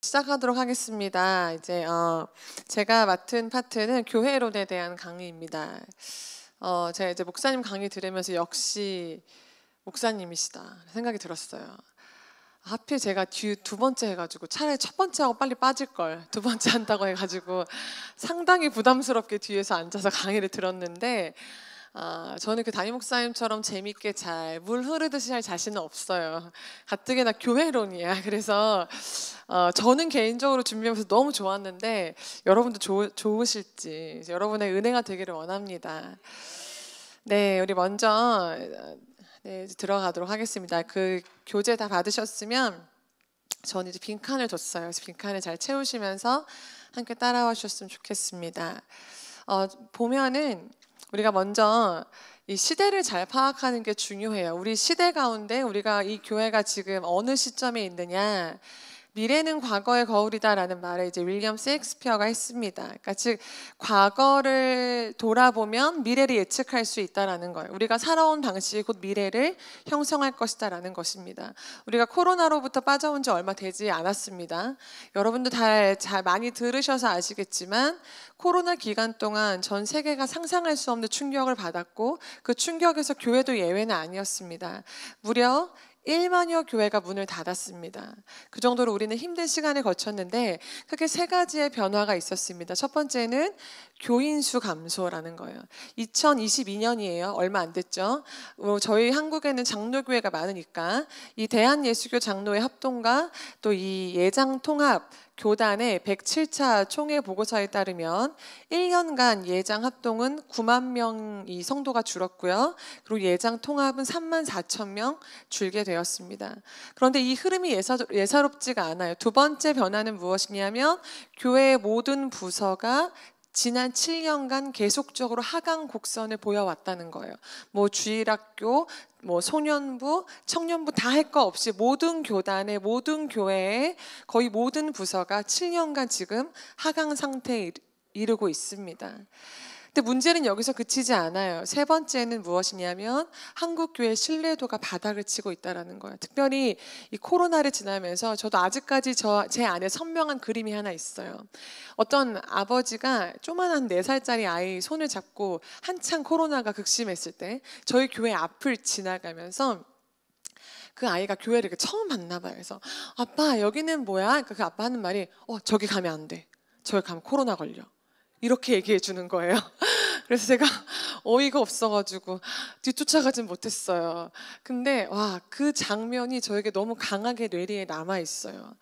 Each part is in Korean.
시작하도록 하겠습니다. 제가 맡은 파트는 교회론에 대한 강의입니다. 제가 이제 목사님 강의 들으면서 역시 목사님이시다 생각이 들었어요. 하필 제가 두 번째 해가지고 차라리 첫 번째 하고 빨리 빠질 걸 두 번째 한다고 해가지고 상당히 부담스럽게 뒤에서 앉아서 강의를 들었는데 저는 그 담임 목사님처럼 재밌게 잘 물 흐르듯이 할 자신은 없어요. 가뜩이나 교회론이야. 그래서 저는 개인적으로 준비하면서 너무 좋았는데 여러분도 좋으실지 여러분의 은혜가 되기를 원합니다. 네, 우리 먼저 들어가도록 하겠습니다. 그 교재 다 받으셨으면 저는 이제 빈칸을 줬어요. 그래서 빈칸을 잘 채우시면서 함께 따라와 주셨으면 좋겠습니다. 보면은 우리가 먼저 이 시대를 잘 파악하는 게 중요해요. 우리 시대 가운데 우리가 이 교회가 지금 어느 시점에 있느냐. 미래는 과거의 거울이다라는 말을 이제 윌리엄 셰익스피어가 했습니다. 그러니까 즉 과거를 돌아보면 미래를 예측할 수 있다라는 거예요. 우리가 살아온 방식이 곧 미래를 형성할 것이다라는 것입니다. 우리가 코로나로부터 빠져온 지 얼마 되지 않았습니다. 여러분도 잘 많이 들으셔서 아시겠지만 코로나 기간 동안 전 세계가 상상할 수 없는 충격을 받았고 그 충격에서 교회도 예외는 아니었습니다. 무려 1만여 교회가 문을 닫았습니다. 그 정도로 우리는 힘든 시간을 거쳤는데 크게 세 가지의 변화가 있었습니다. 첫 번째는 교인 수 감소라는 거예요. 2022년이에요. 얼마 안 됐죠. 저희 한국에는 장로교회가 많으니까 이 대한예수교 장로회 합동과 또 이 예장통합 교단의 107차 총회 보고서에 따르면 1년간 예장 합동은 9만 명이 성도가 줄었고요. 그리고 예장 통합은 3만 4천 명 줄게 되었습니다. 그런데 이 흐름이 예사롭지가 않아요. 두 번째 변화는 무엇이냐면 교회의 모든 부서가 지난 7년간 계속적으로 하강 곡선을 보여왔다는 거예요. 주일학교, 소년부, 청년부 다 할 거 없이 모든 교단의 모든 교회의 거의 모든 부서가 7년간 지금 하강 상태에 이르고 있습니다. 근데 문제는 여기서 그치지 않아요. 세 번째는 무엇이냐면 한국 교회 신뢰도가 바닥을 치고 있다는 거예요. 특별히 이 코로나를 지나면서 저도 아직까지 제 안에 선명한 그림이 하나 있어요. 어떤 아버지가 조만한 4살짜리 아이 손을 잡고 한창 코로나가 극심했을 때 저희 교회 앞을 지나가면서 그 아이가 교회를 처음 봤나 봐요. 그래서 아빠 여기는 뭐야? 그러니까 그 아빠 하는 말이 저기 가면 안 돼. 저기 가면 코로나 걸려. 이렇게 얘기해 주는 거예요. 그래서 제가 어이가 없어가지고 뒤쫓아가진 못했어요. 근데 그 장면이 저에게 너무 강하게 뇌리에 남아 있어요.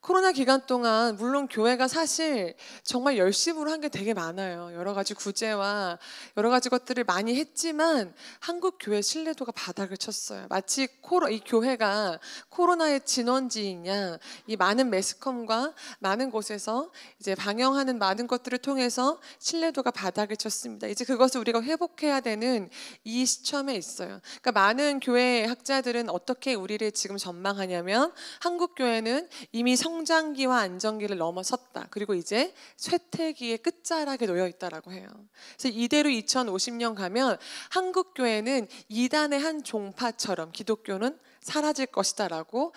코로나 기간 동안 물론 교회가 사실 정말 열심으로 한 게 되게 많아요. 여러 가지 구제와 여러 가지 것들을 많이 했지만 한국 교회 신뢰도가 바닥을 쳤어요. 마치 이 교회가 코로나의 진원지이냐, 이 많은 매스컴과 많은 곳에서 이제 방영하는 많은 것들을 통해서 신뢰도가 바닥을 쳤습니다. 이제 그것을 우리가 회복해야 되는 이 시점에 있어요. 그러니까 많은 교회 학자들은 어떻게 우리를 지금 전망하냐면 한국 교회는 이미 성장기와 안정기를 넘어섰다. 그리고 이제 쇠퇴기의 끝자락에 놓여 있다라고 해요. 그래서 이대로 2050년 가면 한국 교회는 이단의 한 종파처럼 기독교는 사라질 것이다라고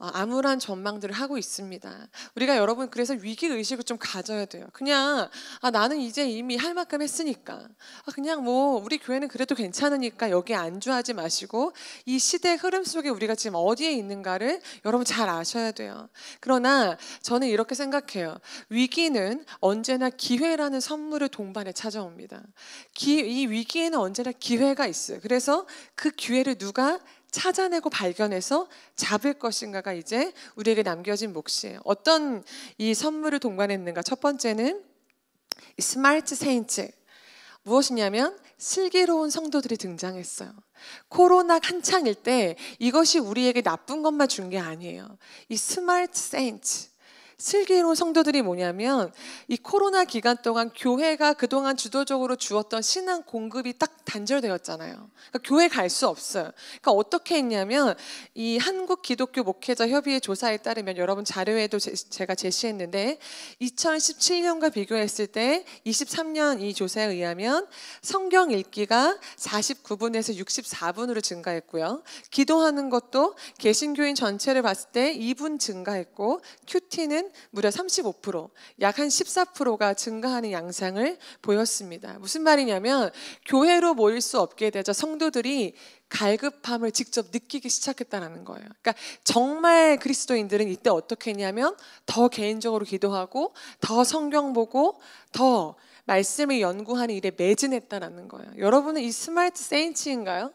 암울한 전망들을 하고 있습니다. 우리가 여러분 그래서 위기의식을 좀 가져야 돼요. 그냥 나는 이제 이미 할 만큼 했으니까 그냥 우리 교회는 그래도 괜찮으니까 여기에 안주하지 마시고 이 시대 흐름 속에 우리가 지금 어디에 있는가를 여러분 잘 아셔야 돼요. 그러나 저는 이렇게 생각해요. 위기는 언제나 기회라는 선물을 동반해 찾아옵니다. 이 위기에는 언제나 기회가 있어요. 그래서 그 기회를 누가 찾아내고 발견해서 잡을 것인가가 이제 우리에게 남겨진 몫이에요. 어떤 이 선물을 동반했는가? 첫 번째는 스마트 세인트. 무엇이냐면 슬기로운 성도들이 등장했어요. 코로나 한창일 때 이것이 우리에게 나쁜 것만 준 게 아니에요. 이 스마트 세인트. 슬기로운 성도들이 뭐냐면 이 코로나 기간 동안 교회가 그동안 주도적으로 주었던 신앙 공급이 딱 단절되었잖아요. 그러니까 교회 갈 수 없어요. 그러니까 어떻게 했냐면 이 한국 기독교 목회자 협의회 조사에 따르면 여러분 자료에도 제가 제시했는데 2017년과 비교했을 때 23년 이 조사에 의하면 성경 읽기가 49분에서 64분으로 증가했고요. 기도하는 것도 개신교인 전체를 봤을 때 2분 증가했고 큐티는 무려 35%, 약 한 14%가 증가하는 양상을 보였습니다. 무슨 말이냐면 교회로 모일 수 없게 되자 성도들이 갈급함을 직접 느끼기 시작했다는 거예요. 그러니까 정말 그리스도인들은 이때 어떻게 했냐면 더 개인적으로 기도하고 더 성경 보고 더 말씀을 연구하는 일에 매진했다는 거예요. 여러분은 이 스마트 세인츠인가요?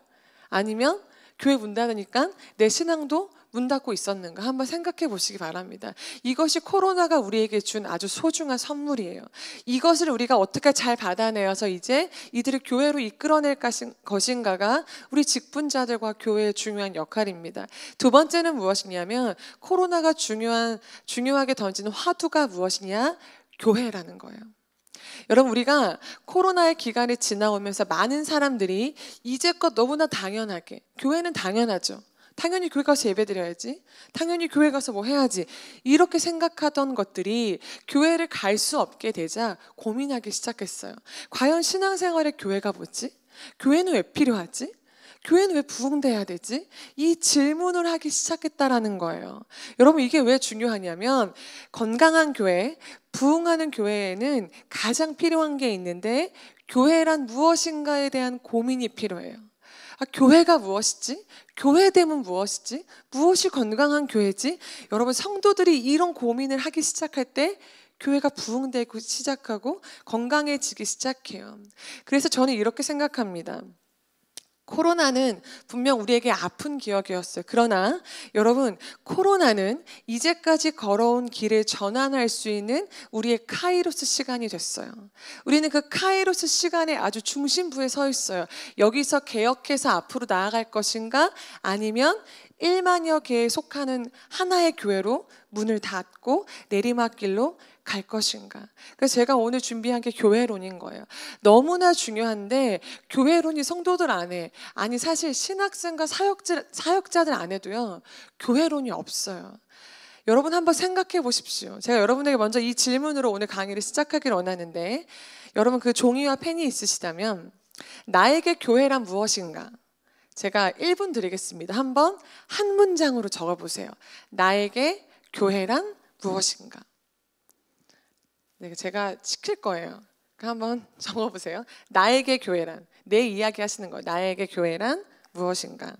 아니면 교회 문 닫으니까 내 신앙도 문 닫고 있었는가 한번 생각해 보시기 바랍니다. 이것이 코로나가 우리에게 준 아주 소중한 선물이에요. 이것을 우리가 어떻게 잘 받아내어서 이제 이들을 교회로 이끌어낼 것인가가 우리 직분자들과 교회의 중요한 역할입니다. 두 번째는 무엇이냐면 코로나가 중요하게 던지는 화두가 무엇이냐? 교회라는 거예요. 여러분 우리가 코로나의 기간이 지나오면서 많은 사람들이 이제껏 너무나 당연하게 교회는 당연하죠. 당연히 교회 가서 예배 드려야지. 당연히 교회 가서 뭐 해야지. 이렇게 생각하던 것들이 교회를 갈 수 없게 되자 고민하기 시작했어요. 과연 신앙생활에 교회가 뭐지? 교회는 왜 필요하지? 교회는 왜 부흥돼야 되지? 이 질문을 하기 시작했다라는 거예요. 여러분 이게 왜 중요하냐면 건강한 교회, 부흥하는 교회에는 가장 필요한 게 있는데 교회란 무엇인가에 대한 고민이 필요해요. 교회가 무엇이지? 교회됨은 무엇이지? 무엇이 건강한 교회지? 여러분 성도들이 이런 고민을 하기 시작할 때 교회가 부흥되고 시작하고 건강해지기 시작해요. 그래서 저는 이렇게 생각합니다. 코로나는 분명 우리에게 아픈 기억이었어요. 그러나 여러분 코로나는 이제까지 걸어온 길을 전환할 수 있는 우리의 카이로스 시간이 됐어요. 우리는 그 카이로스 시간의 아주 중심부에 서 있어요. 여기서 개혁해서 앞으로 나아갈 것인가 아니면 1만여 개에 속하는 하나의 교회로 문을 닫고 내리막길로 갈 것인가. 그래서 제가 오늘 준비한 게 교회론인 거예요. 너무나 중요한데 교회론이 성도들 안에 아니 사실 신학생과 사역자들 안에도요 교회론이 없어요. 여러분 한번 생각해 보십시오. 제가 여러분에게 먼저 이 질문으로 오늘 강의를 시작하기를 원하는데 여러분 그 종이와 펜이 있으시다면 나에게 교회란 무엇인가? 제가 1분 드리겠습니다. 한번 한 문장으로 적어보세요. 나에게 교회란 무엇인가? 네, 제가 시킬 거예요. 한번 적어보세요. 나에게 교회란, 내 이야기 하시는 거예요. 나에게 교회란 무엇인가?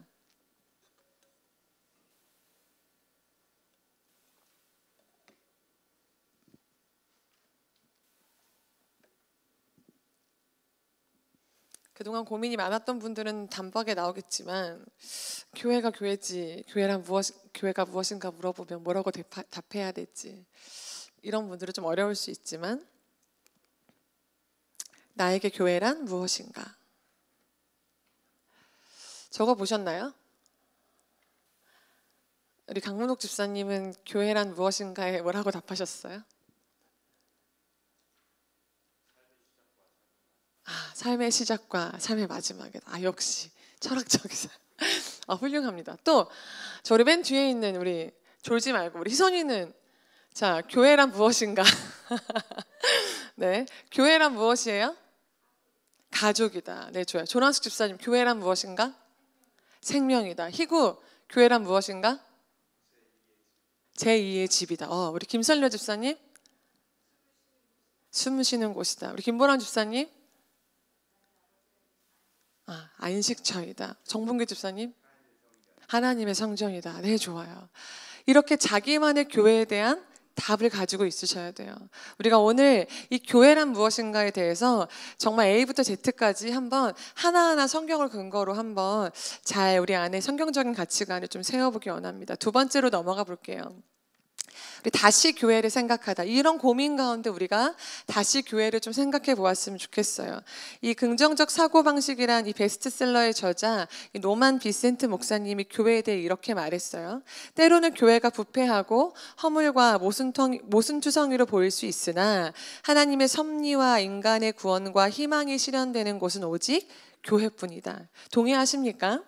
그동안 고민이 많았던 분들은 단박에 나오겠지만 교회가 교회지, 교회가 무엇인가 물어보면 뭐라고 답해야 될지 이런 분들은 좀 어려울 수 있지만 나에게 교회란 무엇인가? 적어보셨나요? 우리 강문옥 집사님은 교회란 무엇인가에 뭐라고 답하셨어요? 삶의 시작과 삶의 마지막이다. 역시 철학적이세요. 훌륭합니다. 또 저희 맨 뒤에 있는 우리 졸지 말고 우리 희선이는 자 교회란 무엇인가? 네, 교회란 무엇이에요? 가족이다. 네, 좋아요. 조란숙 집사님 교회란 무엇인가? 생명이다. 희구 교회란 무엇인가? 제2의 집이다. 우리 김선려 집사님 숨 쉬는 곳이다. 우리 김보람 집사님 안식처이다. 정봉규 집사님 하나님의 성전이다. 네, 좋아요. 이렇게 자기만의 교회에 대한 답을 가지고 있으셔야 돼요. 우리가 오늘 이 교회란 무엇인가에 대해서 정말 A부터 Z까지 한번 하나하나 성경을 근거로 한번 잘 우리 안에 성경적인 가치관을 좀 세워보기 원합니다. 두 번째로 넘어가 볼게요. 우리 다시 교회를 생각하다, 이런 고민 가운데 우리가 다시 교회를 좀 생각해 보았으면 좋겠어요. 이 긍정적 사고방식이란 이 베스트셀러의 저자 이 노만 비센트 목사님이 교회에 대해 이렇게 말했어요. 때로는 교회가 부패하고 허물과 모순투성이로 보일 수 있으나 하나님의 섭리와 인간의 구원과 희망이 실현되는 곳은 오직 교회뿐이다. 동의하십니까?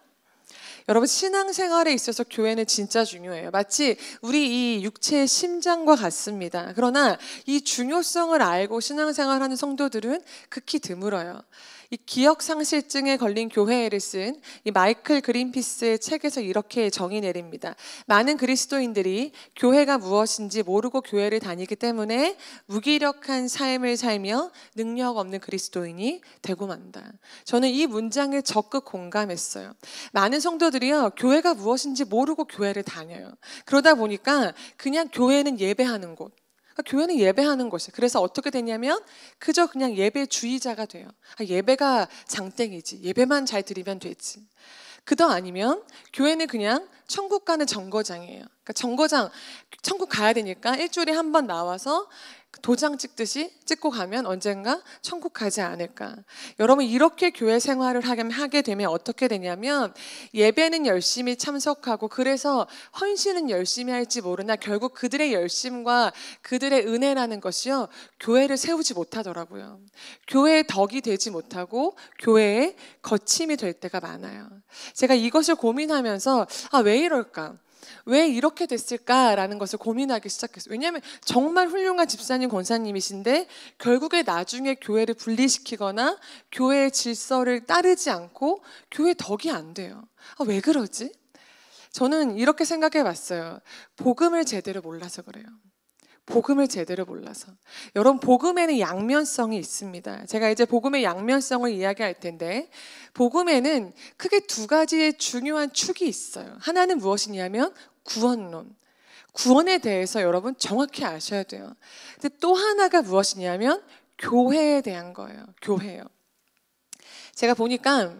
여러분, 신앙생활에 있어서 교회는 진짜 중요해요. 마치 우리 이 육체의 심장과 같습니다. 그러나 이 중요성을 알고 신앙생활하는 성도들은 극히 드물어요. 이 기억상실증에 걸린 교회를 쓴 이 마이클 그린피스의 책에서 이렇게 정의 내립니다. 많은 그리스도인들이 교회가 무엇인지 모르고 교회를 다니기 때문에 무기력한 삶을 살며 능력 없는 그리스도인이 되고 만다. 저는 이 문장에 적극 공감했어요. 많은 성도들이요, 교회가 무엇인지 모르고 교회를 다녀요. 그러다 보니까 그냥 교회는 예배하는 곳, 교회는 예배하는 곳이에요. 그래서 어떻게 되냐면 그저 그냥 예배주의자가 돼요. 예배가 장땡이지, 예배만 잘 드리면 되지. 그도 아니면 교회는 그냥 천국 가는 정거장이에요. 그러니까 정거장, 천국 가야 되니까 일주일에 한 번 나와서 도장 찍듯이 찍고 가면 언젠가 천국 가지 않을까. 여러분, 이렇게 교회 생활을 하게 되면 어떻게 되냐면 예배는 열심히 참석하고 그래서 헌신은 열심히 할지 모르나 결국 그들의 열심과 그들의 은혜라는 것이요, 교회를 세우지 못하더라고요. 교회의 덕이 되지 못하고 교회의 거침이 될 때가 많아요. 제가 이것을 고민하면서 왜 이럴까? 왜 이렇게 됐을까라는 것을 고민하기 시작했어요. 왜냐하면 정말 훌륭한 집사님, 권사님이신데 결국에 나중에 교회를 분리시키거나 교회의 질서를 따르지 않고 교회 덕이 안 돼요. 왜 그러지? 저는 이렇게 생각해 봤어요. 복음을 제대로 몰라서 그래요. 복음을 제대로 몰라서. 여러분, 복음에는 양면성이 있습니다. 제가 이제 복음의 양면성을 이야기할 텐데, 복음에는 크게 두 가지의 중요한 축이 있어요. 하나는 무엇이냐면 구원론. 구원에 대해서 여러분 정확히 아셔야 돼요. 근데 또 하나가 무엇이냐면 교회에 대한 거예요. 교회요. 제가 보니까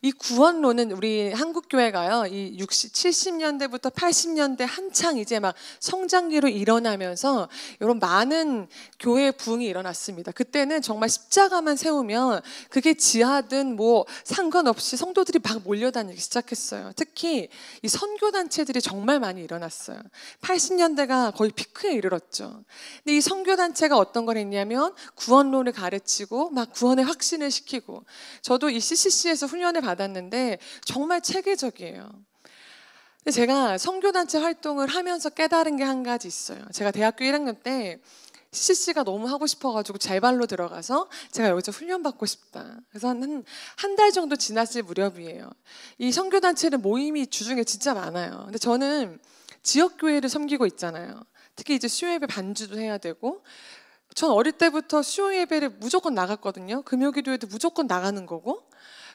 이 구원론은 우리 한국교회가요, 이 70년대부터 80년대 한창 이제 막 성장기로 일어나면서 이런 많은 교회 부흥이 일어났습니다. 그때는 정말 십자가만 세우면 그게 지하든 뭐 상관없이 성도들이 막 몰려다니기 시작했어요. 특히 이 선교단체들이 정말 많이 일어났어요. 80년대가 거의 피크에 이르렀죠. 근데 이 선교단체가 어떤 걸 했냐면 구원론을 가르치고 막 구원의 확신을 시키고, 저도 이 CCC에서 훈련을 받았는데 정말 체계적이에요. 근데 제가 선교단체 활동을 하면서 깨달은 게 한 가지 있어요. 제가 대학교 1학년 때 CCC가 너무 하고 싶어가지고 제발로 들어가서 제가 여기서 훈련받고 싶다. 그래서 한 달 정도 지났을 무렵이에요. 이 선교단체는 모임이 주중에 진짜 많아요. 근데 저는 지역교회를 섬기고 있잖아요. 특히 이제 수요예배 반주도 해야 되고, 전 어릴 때부터 수요예배를 무조건 나갔거든요. 금요기도에도 무조건 나가는 거고.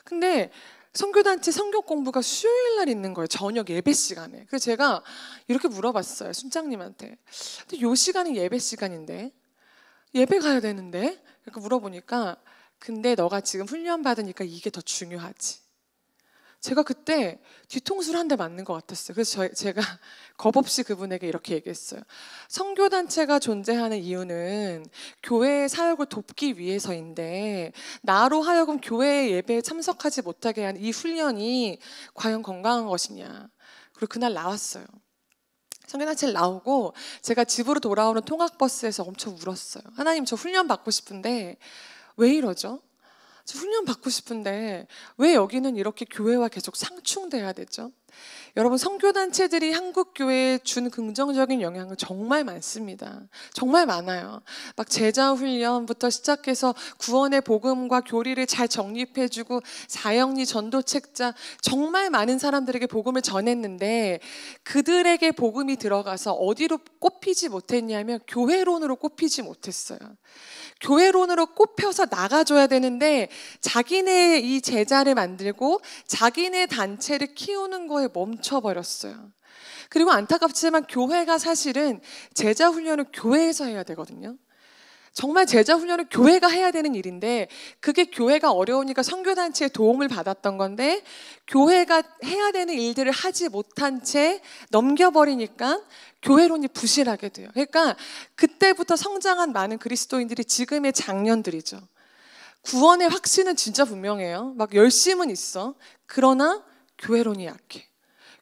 근데 선교단체 성경 공부가 수요일 날 있는 거예요. 저녁 예배 시간에. 그래서 제가 이렇게 물어봤어요, 순장님한테. 근데 요 시간이 예배 시간인데 예배 가야 되는데, 이렇게 물어보니까 근데 너가 지금 훈련 받으니까 이게 더 중요하지. 제가 그때 뒤통수를 한 대 맞는 것 같았어요. 그래서 제가 겁없이 그분에게 이렇게 얘기했어요. 선교단체가 존재하는 이유는 교회의 사역을 돕기 위해서인데 나로 하여금 교회의 예배에 참석하지 못하게 한 이 훈련이 과연 건강한 것이냐. 그리고 그날 나왔어요. 선교단체를 나오고 제가 집으로 돌아오는 통학버스에서 엄청 울었어요. 하나님, 저 훈련 받고 싶은데 왜 이러죠? 저 훈련 받고 싶은데 왜 여기는 이렇게 교회와 계속 상충돼야 되죠? 여러분, 선교단체들이 한국교회에 준 긍정적인 영향은 정말 많습니다. 정말 많아요. 막 제자훈련부터 시작해서 구원의 복음과 교리를 잘 정립해주고 사형리 전도책자, 정말 많은 사람들에게 복음을 전했는데 그들에게 복음이 들어가서 어디로 꼽히지 못했냐면 교회론으로 꼽히지 못했어요. 교회론으로 꼽혀서 나가줘야 되는데 자기네 이 제자를 만들고 자기네 단체를 키우는 거에 멈춰버렸어요. 그리고 안타깝지만 교회가 사실은 제자 훈련을 교회에서 해야 되거든요. 정말 제자 훈련을 교회가 해야 되는 일인데 그게 교회가 어려우니까 선교단체의 도움을 받았던 건데 교회가 해야 되는 일들을 하지 못한 채 넘겨버리니까 교회론이 부실하게 돼요. 그러니까 그때부터 성장한 많은 그리스도인들이 지금의 장년들이죠. 구원의 확신은 진짜 분명해요. 막 열심은 있어. 그러나 교회론이 약해.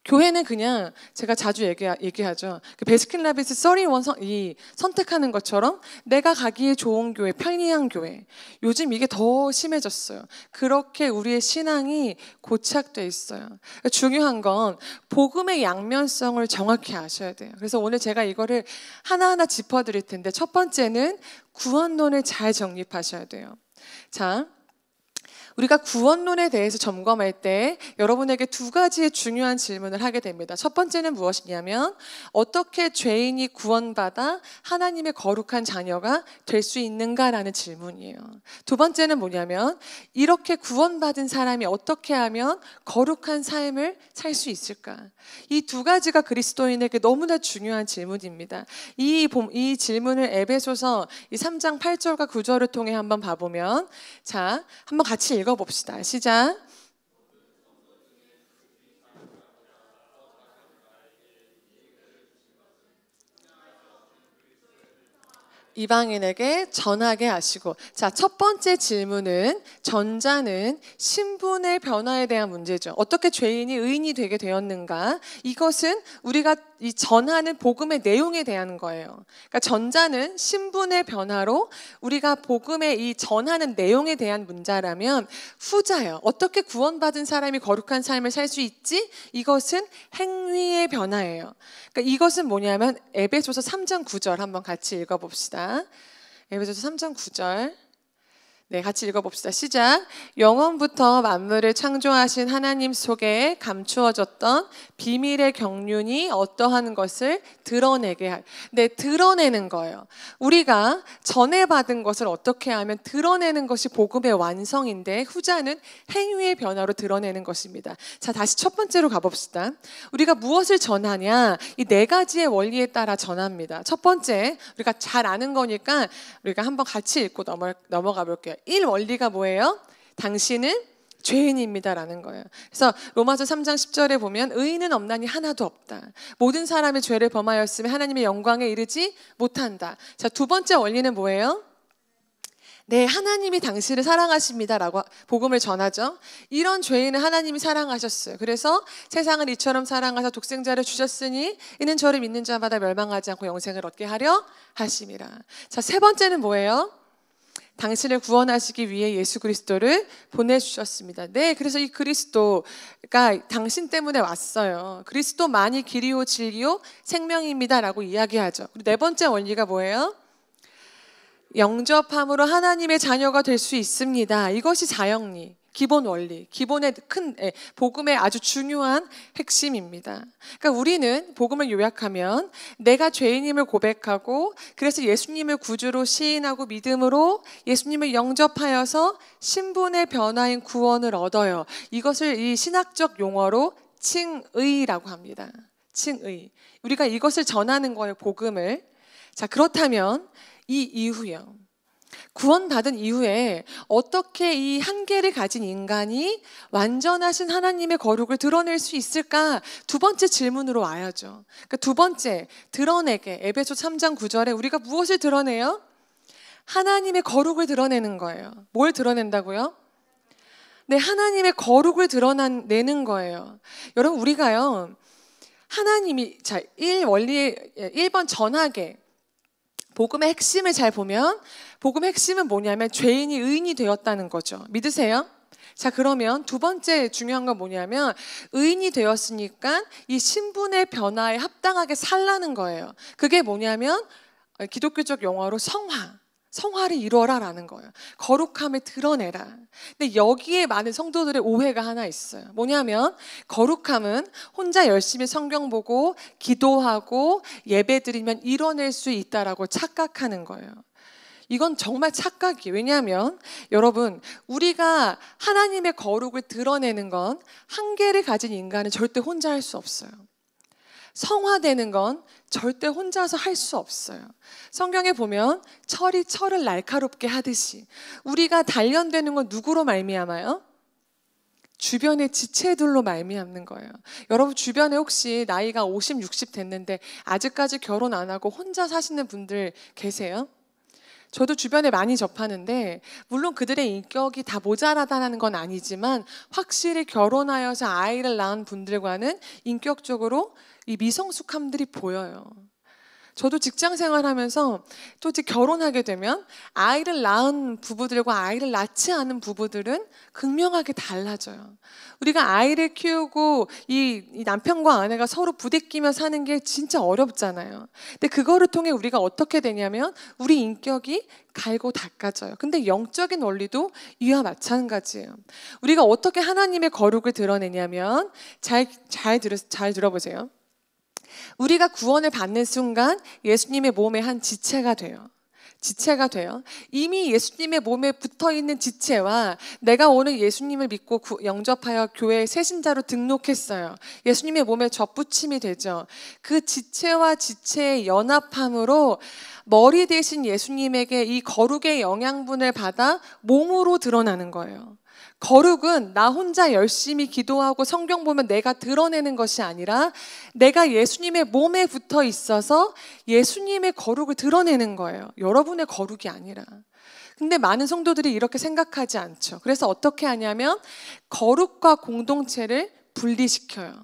교회는 그냥 제가 자주 얘기하죠. 그 베스킨라빈스 31이 선택하는 것처럼 내가 가기에 좋은 교회, 편리한 교회. 요즘 이게 더 심해졌어요. 그렇게 우리의 신앙이 고착돼 있어요. 중요한 건 복음의 양면성을 정확히 아셔야 돼요. 그래서 오늘 제가 이거를 하나하나 짚어드릴 텐데 첫 번째는 구원론을 잘 정립하셔야 돼요. 자, 우리가 구원론에 대해서 점검할 때 여러분에게 두 가지의 중요한 질문을 하게 됩니다. 첫 번째는 무엇이냐면 어떻게 죄인이 구원받아 하나님의 거룩한 자녀가 될 수 있는가라는 질문이에요. 두 번째는 뭐냐면 이렇게 구원받은 사람이 어떻게 하면 거룩한 삶을 살 수 있을까? 이 두 가지가 그리스도인에게 너무나 중요한 질문입니다. 이 질문을 에베소서 3장 8절과 9절을 통해 한번 봐보면 자, 한번 같이 읽어봅시다. 시작. 이방인에게 전하게 하시고. 자, 첫 번째 질문은 전자는 신분의 변화에 대한 문제죠. 어떻게 죄인이 의인이 되게 되었는가? 이것은 우리가 이 전하는 복음의 내용에 대한 거예요. 그러니까 전자는 신분의 변화로 우리가 복음의 이 전하는 내용에 대한 문자라면 후자요. 어떻게 구원받은 사람이 거룩한 삶을 살 수 있지? 이것은 행위의 변화예요. 그러니까 이것은 뭐냐면 에베소서 3장 9절 한번 같이 읽어봅시다. 에베소서 3장 9절. 네, 같이 읽어봅시다. 시작. 영원부터 만물을 창조하신 하나님 속에 감추어졌던 비밀의 경륜이 어떠한 것을 드러내게 할. 네, 드러내는 거예요. 우리가 전에 받은 것을 어떻게 하면 드러내는 것이 복음의 완성인데 후자는 행위의 변화로 드러내는 것입니다. 자, 다시 첫 번째로 가봅시다. 우리가 무엇을 전하냐? 이 네 가지의 원리에 따라 전합니다. 첫 번째, 우리가 잘 아는 거니까 우리가 한번 같이 읽고 넘어가 볼게요. 1 원리가 뭐예요? 당신은 죄인입니다라는 거예요. 그래서 로마서 3장 10절에 보면 의인은 없나니 하나도 없다. 모든 사람의 죄를 범하였으면 하나님의 영광에 이르지 못한다. 자, 두 번째 원리는 뭐예요? 네, 하나님이 당신을 사랑하십니다라고 복음을 전하죠. 이런 죄인은 하나님이 사랑하셨어요. 그래서 세상을 이처럼 사랑하사 독생자를 주셨으니 이는 저를 믿는 자마다 멸망하지 않고 영생을 얻게 하려 하심이라. 자, 세 번째는 뭐예요? 당신을 구원하시기 위해 예수 그리스도를 보내주셨습니다. 네, 그래서 이 그리스도가 당신 때문에 왔어요. 그리스도만이 길이요 진리요 생명입니다라고 이야기하죠. 그리고 네 번째 원리가 뭐예요? 영접함으로 하나님의 자녀가 될 수 있습니다. 이것이 자영리, 기본 원리, 기본의 큰 복음의 아주 중요한 핵심입니다. 그러니까 우리는 복음을 요약하면 내가 죄인임을 고백하고 그래서 예수님을 구주로 시인하고 믿음으로 예수님을 영접하여서 신분의 변화인 구원을 얻어요. 이것을 이 신학적 용어로 칭의라고 합니다. 칭의. 우리가 이것을 전하는 거예요, 복음을. 자, 그렇다면 이 이후요. 구원받은 이후에 어떻게 이 한계를 가진 인간이 완전하신 하나님의 거룩을 드러낼 수 있을까? 두 번째 질문으로 와야죠. 그러니까 두 번째, 드러내게. 에베소 3장 9절에 우리가 무엇을 드러내요? 하나님의 거룩을 드러내는 거예요. 뭘 드러낸다고요? 네, 하나님의 거룩을 드러내는 거예요. 여러분, 우리가요, 하나님이, 자, 1번 전하게. 복음의 핵심을 잘 보면 복음의 핵심은 뭐냐면 죄인이 의인이 되었다는 거죠. 믿으세요? 자, 그러면 두 번째 중요한 건 뭐냐면 의인이 되었으니까 이 신분의 변화에 합당하게 살라는 거예요. 그게 뭐냐면 기독교적 용어로 성화를 이루어라라는 거예요. 거룩함을 드러내라. 근데 여기에 많은 성도들의 오해가 하나 있어요. 뭐냐면 거룩함은 혼자 열심히 성경 보고 기도하고 예배드리면 이뤄낼 수 있다라고 착각하는 거예요. 이건 정말 착각이에요. 왜냐하면 여러분, 우리가 하나님의 거룩을 드러내는 건 한계를 가진 인간은 절대 혼자 할 수 없어요. 성화되는 건 절대 혼자서 할 수 없어요. 성경에 보면 철이 철을 날카롭게 하듯이 우리가 단련되는 건 누구로 말미암아요? 주변의 지체들로 말미암는 거예요. 여러분 주변에 혹시 나이가 50, 60 됐는데 아직까지 결혼 안 하고 혼자 사시는 분들 계세요? 저도 주변에 많이 접하는데 물론 그들의 인격이 다 모자라다는 건 아니지만 확실히 결혼하여서 아이를 낳은 분들과는 인격적으로 이 미성숙함들이 보여요. 저도 직장 생활하면서 또 이제 결혼하게 되면 아이를 낳은 부부들과 아이를 낳지 않은 부부들은 극명하게 달라져요. 우리가 아이를 키우고 이 남편과 아내가 서로 부대끼며 사는 게 진짜 어렵잖아요. 근데 그거를 통해 우리가 어떻게 되냐면 우리 인격이 갈고 닦아져요. 근데 영적인 원리도 이와 마찬가지예요. 우리가 어떻게 하나님의 거룩을 드러내냐면 잘 들어보세요. 우리가 구원을 받는 순간 예수님의 몸의 한 지체가 돼요. 지체가 돼요. 이미 예수님의 몸에 붙어있는 지체와 내가 오늘 예수님을 믿고 영접하여 교회 새신자로 등록했어요. 예수님의 몸에 접붙임이 되죠. 그 지체와 지체의 연합함으로 머리 대신 예수님에게 이 거룩의 영양분을 받아 몸으로 드러나는 거예요. 거룩은 나 혼자 열심히 기도하고 성경 보면 내가 드러내는 것이 아니라 내가 예수님의 몸에 붙어 있어서 예수님의 거룩을 드러내는 거예요. 여러분의 거룩이 아니라. 근데 많은 성도들이 이렇게 생각하지 않죠. 그래서 어떻게 하냐면 거룩과 공동체를 분리시켜요.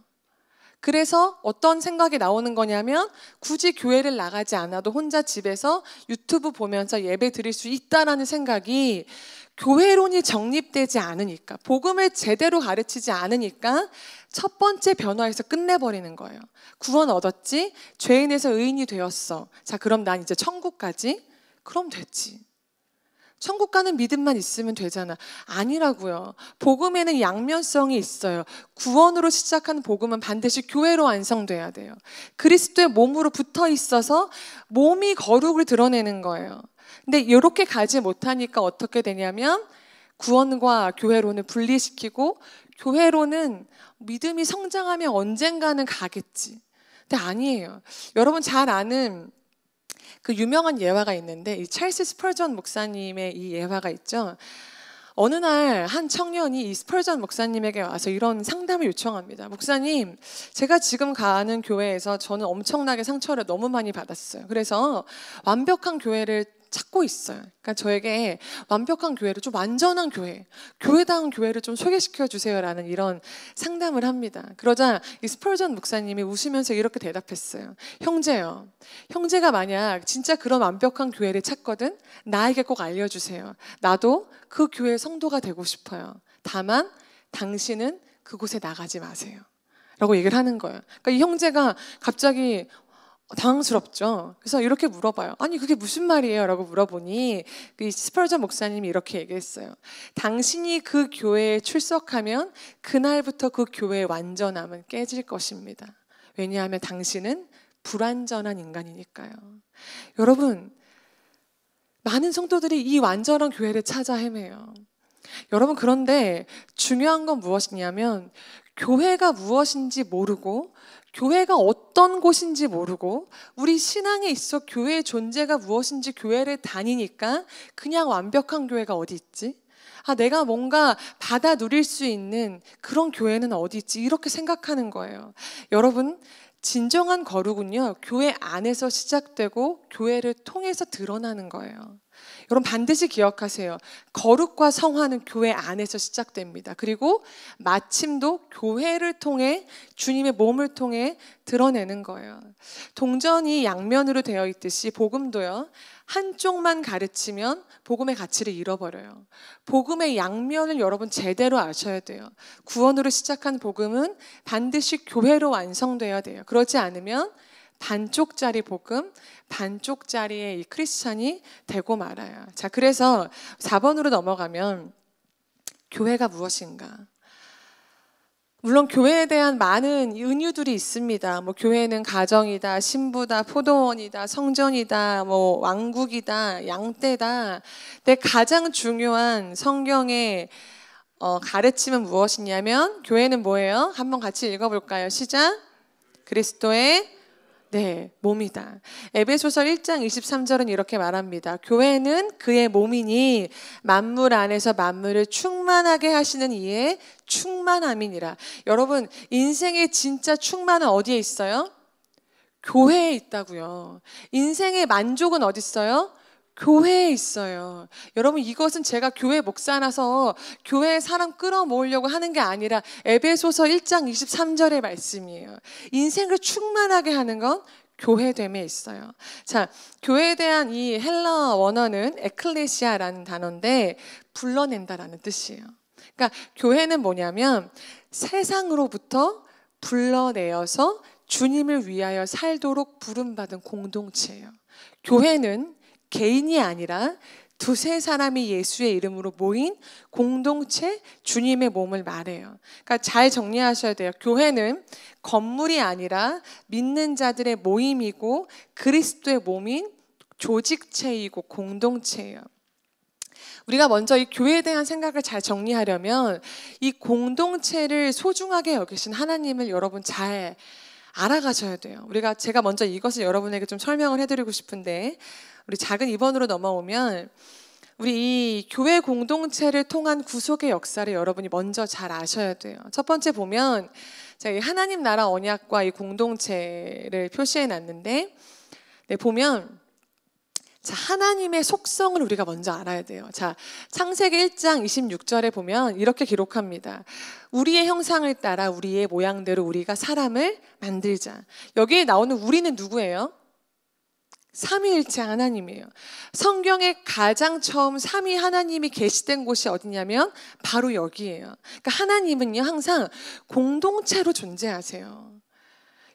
그래서 어떤 생각이 나오는 거냐면 굳이 교회를 나가지 않아도 혼자 집에서 유튜브 보면서 예배 드릴 수 있다라는 생각이 교회론이 정립되지 않으니까, 복음을 제대로 가르치지 않으니까 첫 번째 변화에서 끝내버리는 거예요. 구원 얻었지? 죄인에서 의인이 되었어. 자, 그럼 난 이제 천국 가지? 그럼 됐지. 천국 가는 믿음만 있으면 되잖아. 아니라고요. 복음에는 양면성이 있어요. 구원으로 시작하는 복음은 반드시 교회로 완성돼야 돼요. 그리스도의 몸으로 붙어 있어서 몸이 거룩을 드러내는 거예요. 근데 이렇게 가지 못하니까 어떻게 되냐면 구원과 교회론을 분리시키고 교회론은 믿음이 성장하면 언젠가는 가겠지. 근데 아니에요. 여러분 잘 아는 그 유명한 예화가 있는데 이 찰스 스펄전 목사님의 이 예화가 있죠. 어느 날 한 청년이 이 스펄전 목사님에게 와서 이런 상담을 요청합니다. 목사님, 제가 지금 가는 교회에서 저는 엄청나게 상처를 너무 많이 받았어요. 그래서 완벽한 교회를 찾고 있어요. 그러니까 저에게 완벽한 교회를, 좀 완전한 교회다운 교회를 좀 소개시켜 주세요라는 이런 상담을 합니다. 그러자 이 스펄전 목사님이 웃으면서 이렇게 대답했어요. 형제요, 형제가 만약 진짜 그런 완벽한 교회를 찾거든 나에게 꼭 알려주세요. 나도 그 교회의 성도가 되고 싶어요. 다만 당신은 그곳에 나가지 마세요 라고 얘기를 하는 거예요. 그러니까 이 형제가 갑자기 당황스럽죠. 그래서 이렇게 물어봐요. 아니 그게 무슨 말이에요? 라고 물어보니 이 스펄전 목사님이 이렇게 얘기했어요. 당신이 그 교회에 출석하면 그날부터 그 교회의 완전함은 깨질 것입니다. 왜냐하면 당신은 불완전한 인간이니까요. 여러분, 많은 성도들이 이 완전한 교회를 찾아 헤매요. 여러분, 그런데 중요한 건 무엇이냐면 교회가 무엇인지 모르고 교회가 어떤 곳인지 모르고 우리 신앙에 있어 교회의 존재가 무엇인지 교회를 다니니까 그냥 완벽한 교회가 어디 있지? 아, 내가 뭔가 받아 누릴 수 있는 그런 교회는 어디 있지? 이렇게 생각하는 거예요. 여러분, 진정한 거룩은요, 교회 안에서 시작되고 교회를 통해서 드러나는 거예요. 여러분 반드시 기억하세요. 거룩과 성화는 교회 안에서 시작됩니다. 그리고 마침도 교회를 통해 주님의 몸을 통해 드러내는 거예요. 동전이 양면으로 되어 있듯이 복음도요. 한쪽만 가르치면 복음의 가치를 잃어버려요. 복음의 양면을 여러분 제대로 아셔야 돼요. 구원으로 시작한 복음은 반드시 교회로 완성돼야 돼요. 그렇지 않으면 반쪽짜리 복음, 반쪽짜리의 이 크리스찬이 되고 말아요. 자, 그래서 4번으로 넘어가면 교회가 무엇인가? 물론 교회에 대한 많은 은유들이 있습니다. 뭐 교회는 가정이다, 신부다, 포도원이다, 성전이다, 뭐 왕국이다, 양떼다. 근데 가장 중요한 성경의 가르침은 무엇이냐면 교회는 뭐예요? 한번 같이 읽어볼까요? 시작. 그리스도의 몸이다. 에베소서 1장 23절은 이렇게 말합니다. 교회는 그의 몸이니 만물 안에서 만물을 충만하게 하시는 이의 충만함이니라. 여러분, 인생의 진짜 충만은 어디에 있어요? 교회에 있다고요. 인생의 만족은 어디 있어요? 교회에 있어요. 여러분, 이것은 제가 교회 목사라서 교회에 사람 끌어모으려고 하는 게 아니라 에베소서 1장 23절의 말씀이에요. 인생을 충만하게 하는 건 교회됨에 있어요. 자, 교회에 대한 이 헬라 원어는 에클레시아라는 단어인데 불러낸다라는 뜻이에요. 그러니까 교회는 뭐냐면 세상으로부터 불러내어서 주님을 위하여 살도록 부름받은 공동체예요. 교회는 개인이 아니라 두세 사람이 예수의 이름으로 모인 공동체, 주님의 몸을 말해요. 그러니까 잘 정리하셔야 돼요. 교회는 건물이 아니라 믿는 자들의 모임이고 그리스도의 몸인 조직체이고 공동체예요. 우리가 먼저 이 교회에 대한 생각을 잘 정리하려면 이 공동체를 소중하게 여기신 하나님을 여러분 잘 알아가셔야 돼요. 제가 먼저 이것을 여러분에게 좀 설명을 해드리고 싶은데, 우리 작은 2번으로 넘어오면 우리 이 교회 공동체를 통한 구속의 역사를 여러분이 먼저 잘 아셔야 돼요. 첫 번째 보면 제가 이 하나님 나라 언약과 이 공동체를 표시해 놨는데, 보면 자, 하나님의 속성을 우리가 먼저 알아야 돼요. 자, 창세기 1장 26절에 보면 이렇게 기록합니다. 우리의 형상을 따라 우리의 모양대로 우리가 사람을 만들자. 여기에 나오는 우리는 누구예요? 삼위일체 하나님이에요. 성경에 가장 처음 삼위 하나님이 계시된 곳이 어디냐면 바로 여기예요. 그러니까 하나님은요 항상 공동체로 존재하세요.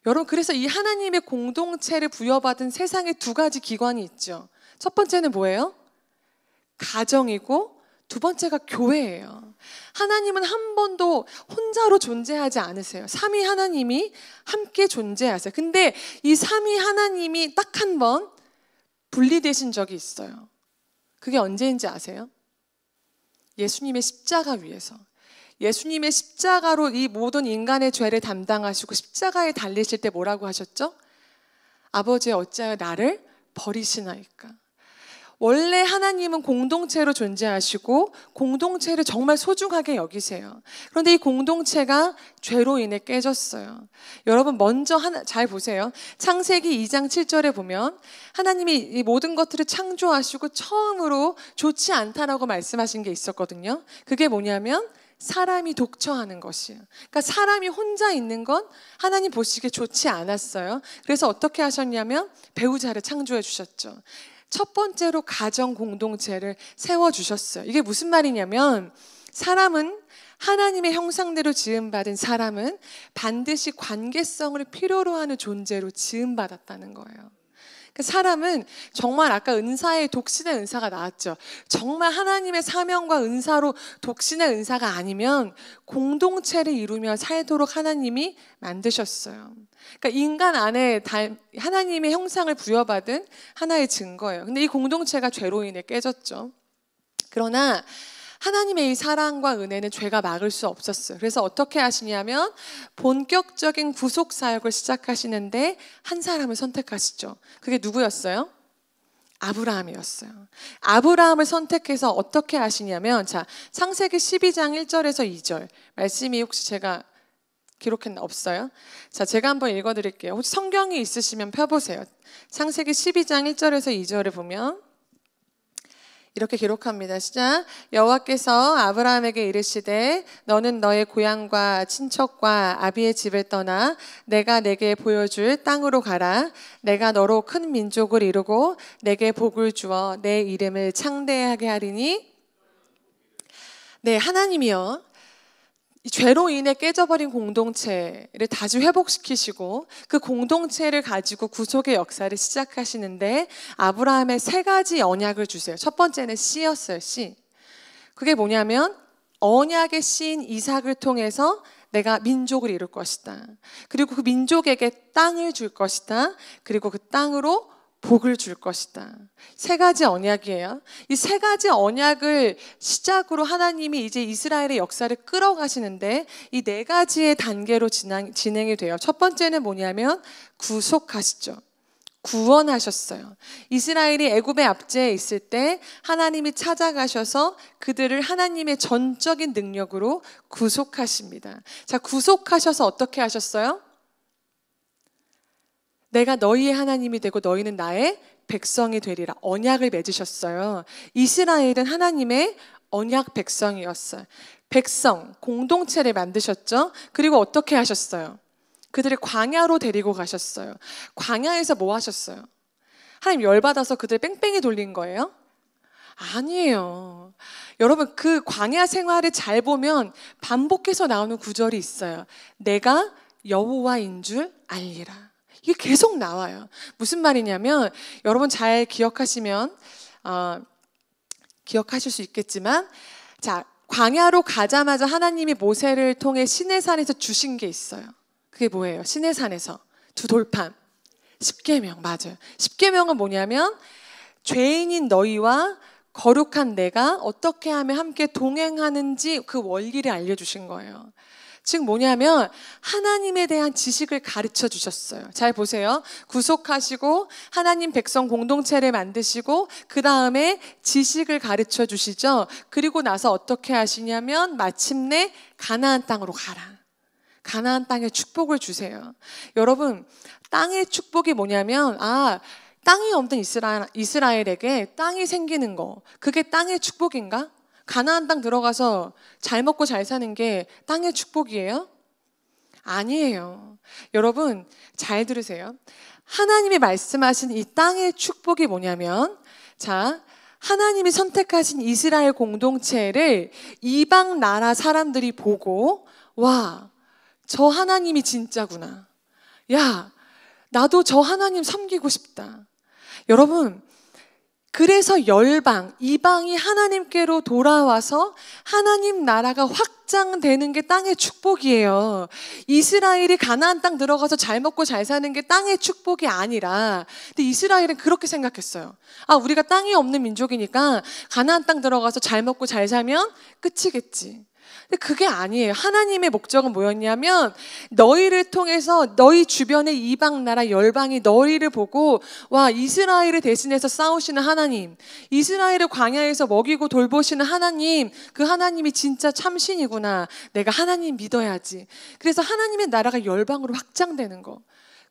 여러분, 그래서 이 하나님의 공동체를 부여받은 세상에 두 가지 기관이 있죠. 첫 번째는 뭐예요? 가정이고 두 번째가 교회예요. 하나님은 한 번도 혼자로 존재하지 않으세요. 삼위 하나님이 함께 존재하세요. 근데 이 삼위 하나님이 딱 한 번 분리되신 적이 있어요. 그게 언제인지 아세요? 예수님의 십자가 위에서. 예수님의 십자가로 이 모든 인간의 죄를 담당하시고 십자가에 달리실 때 뭐라고 하셨죠? 아버지, 어찌하여 나를 버리시나이까. 원래 하나님은 공동체로 존재하시고 공동체를 정말 소중하게 여기세요. 그런데 이 공동체가 죄로 인해 깨졌어요. 여러분, 먼저 잘 보세요. 창세기 2장 7절에 보면 하나님이 이 모든 것들을 창조하시고 처음으로 좋지 않다라고 말씀하신 게 있었거든요. 그게 뭐냐면 사람이 독처하는 것이에요. 그러니까 사람이 혼자 있는 건 하나님 보시기에 좋지 않았어요. 그래서 어떻게 하셨냐면 배우자를 창조해 주셨죠. 첫 번째로 가정 공동체를 세워주셨어요. 이게 무슨 말이냐면 사람은 하나님의 형상대로 지음받은 사람은 반드시 관계성을 필요로 하는 존재로 지음받았다는 거예요. 사람은 정말 아까 은사의 독신의 은사가 나왔죠. 정말 하나님의 사명과 은사로 독신의 은사가 아니면 공동체를 이루며 살도록 하나님이 만드셨어요. 그러니까 인간 안에 하나님의 형상을 부여받은 하나의 증거예요. 근데 이 공동체가 죄로 인해 깨졌죠. 그러나 하나님의 이 사랑과 은혜는 죄가 막을 수 없었어요. 그래서 어떻게 하시냐면 본격적인 구속 사역을 시작하시는데 한 사람을 선택하시죠. 그게 누구였어요? 아브라함이었어요. 아브라함을 선택해서 어떻게 하시냐면, 자, 창세기 12장 1절에서 2절 말씀이 혹시 제가 기록했나? 없어요? 자, 제가 한번 읽어드릴게요. 혹시 성경이 있으시면 펴보세요. 창세기 12장 1절에서 2절을 보면 이렇게 기록합니다. 시작. 여호와께서 아브라함에게 이르시되 너는 너의 고향과 친척과 아비의 집을 떠나 내가 내게 보여줄 땅으로 가라. 내가 너로 큰 민족을 이루고 내게 복을 주어 내 이름을 창대하게 하리니. 네, 하나님이요, 이 죄로 인해 깨져버린 공동체를 다시 회복시키시고 그 공동체를 가지고 구속의 역사를 시작하시는데 아브라함의 세 가지 언약을 주세요. 첫 번째는 씨였어요. 씨. 그게 뭐냐면 언약의 씨인 이삭을 통해서 내가 민족을 이룰 것이다. 그리고 그 민족에게 땅을 줄 것이다. 그리고 그 땅으로 복을 줄 것이다. 세 가지 언약이에요. 이 세 가지 언약을 시작으로 하나님이 이제 이스라엘의 역사를 끌어가시는데 이 네 가지의 단계로 진행이 돼요. 첫 번째는 뭐냐면 구속하시죠. 구원하셨어요. 이스라엘이 애굽의 압제에 있을 때 하나님이 찾아가셔서 그들을 하나님의 전적인 능력으로 구속하십니다. 자, 구속하셔서 어떻게 하셨어요? 내가 너희의 하나님이 되고 너희는 나의 백성이 되리라. 언약을 맺으셨어요. 이스라엘은 하나님의 언약 백성이었어요. 백성, 공동체를 만드셨죠. 그리고 어떻게 하셨어요? 그들을 광야로 데리고 가셨어요. 광야에서 뭐 하셨어요? 하나님 열받아서 그들 뺑뺑이 돌린 거예요? 아니에요. 여러분, 그 광야 생활을 잘 보면 반복해서 나오는 구절이 있어요. 내가 여호와인 줄 알리라. 이게 계속 나와요. 무슨 말이냐면 여러분 잘 기억하시면 기억하실 수 있겠지만, 자, 광야로 가자마자 하나님이 모세를 통해 시내산에서 주신 게 있어요. 그게 뭐예요? 시내산에서 두 돌판, 십계명. 맞아요. 십계명은 뭐냐면 죄인인 너희와 거룩한 내가 어떻게 하면 함께 동행하는지 그 원리를 알려주신 거예요. 즉 뭐냐면 하나님에 대한 지식을 가르쳐 주셨어요. 잘 보세요. 구속하시고 하나님 백성 공동체를 만드시고 그 다음에 지식을 가르쳐 주시죠. 그리고 나서 어떻게 하시냐면 마침내 가나안 땅으로 가라. 가나안 땅에 축복을 주세요. 여러분, 땅의 축복이 뭐냐면 땅이 없는 이스라엘에게 땅이 생기는 거, 그게 땅의 축복인가? 가나안 땅 들어가서 잘 먹고 잘 사는 게 땅의 축복이에요? 아니에요. 여러분 잘 들으세요. 하나님이 말씀하신 이 땅의 축복이 뭐냐면, 자, 하나님이 선택하신 이스라엘 공동체를 이방 나라 사람들이 보고, 와, 저 하나님이 진짜구나. 야, 나도 저 하나님 섬기고 싶다. 여러분, 그래서 열방, 이방이 하나님께로 돌아와서 하나님 나라가 확장되는 게 땅의 축복이에요. 이스라엘이 가나안 땅 들어가서 잘 먹고 잘 사는 게 땅의 축복이 아니라, 근데 이스라엘은 그렇게 생각했어요. 우리가 땅이 없는 민족이니까 가나안 땅 들어가서 잘 먹고 잘 살면 끝이겠지. 근데 그게 아니에요. 하나님의 목적은 뭐였냐면 너희를 통해서 너희 주변의 이방 나라 열방이 너희를 보고, 와, 이스라엘을 대신해서 싸우시는 하나님, 이스라엘을 광야에서 먹이고 돌보시는 하나님, 그 하나님이 진짜 참신이구나. 내가 하나님 믿어야지. 그래서 하나님의 나라가 열방으로 확장되는 거,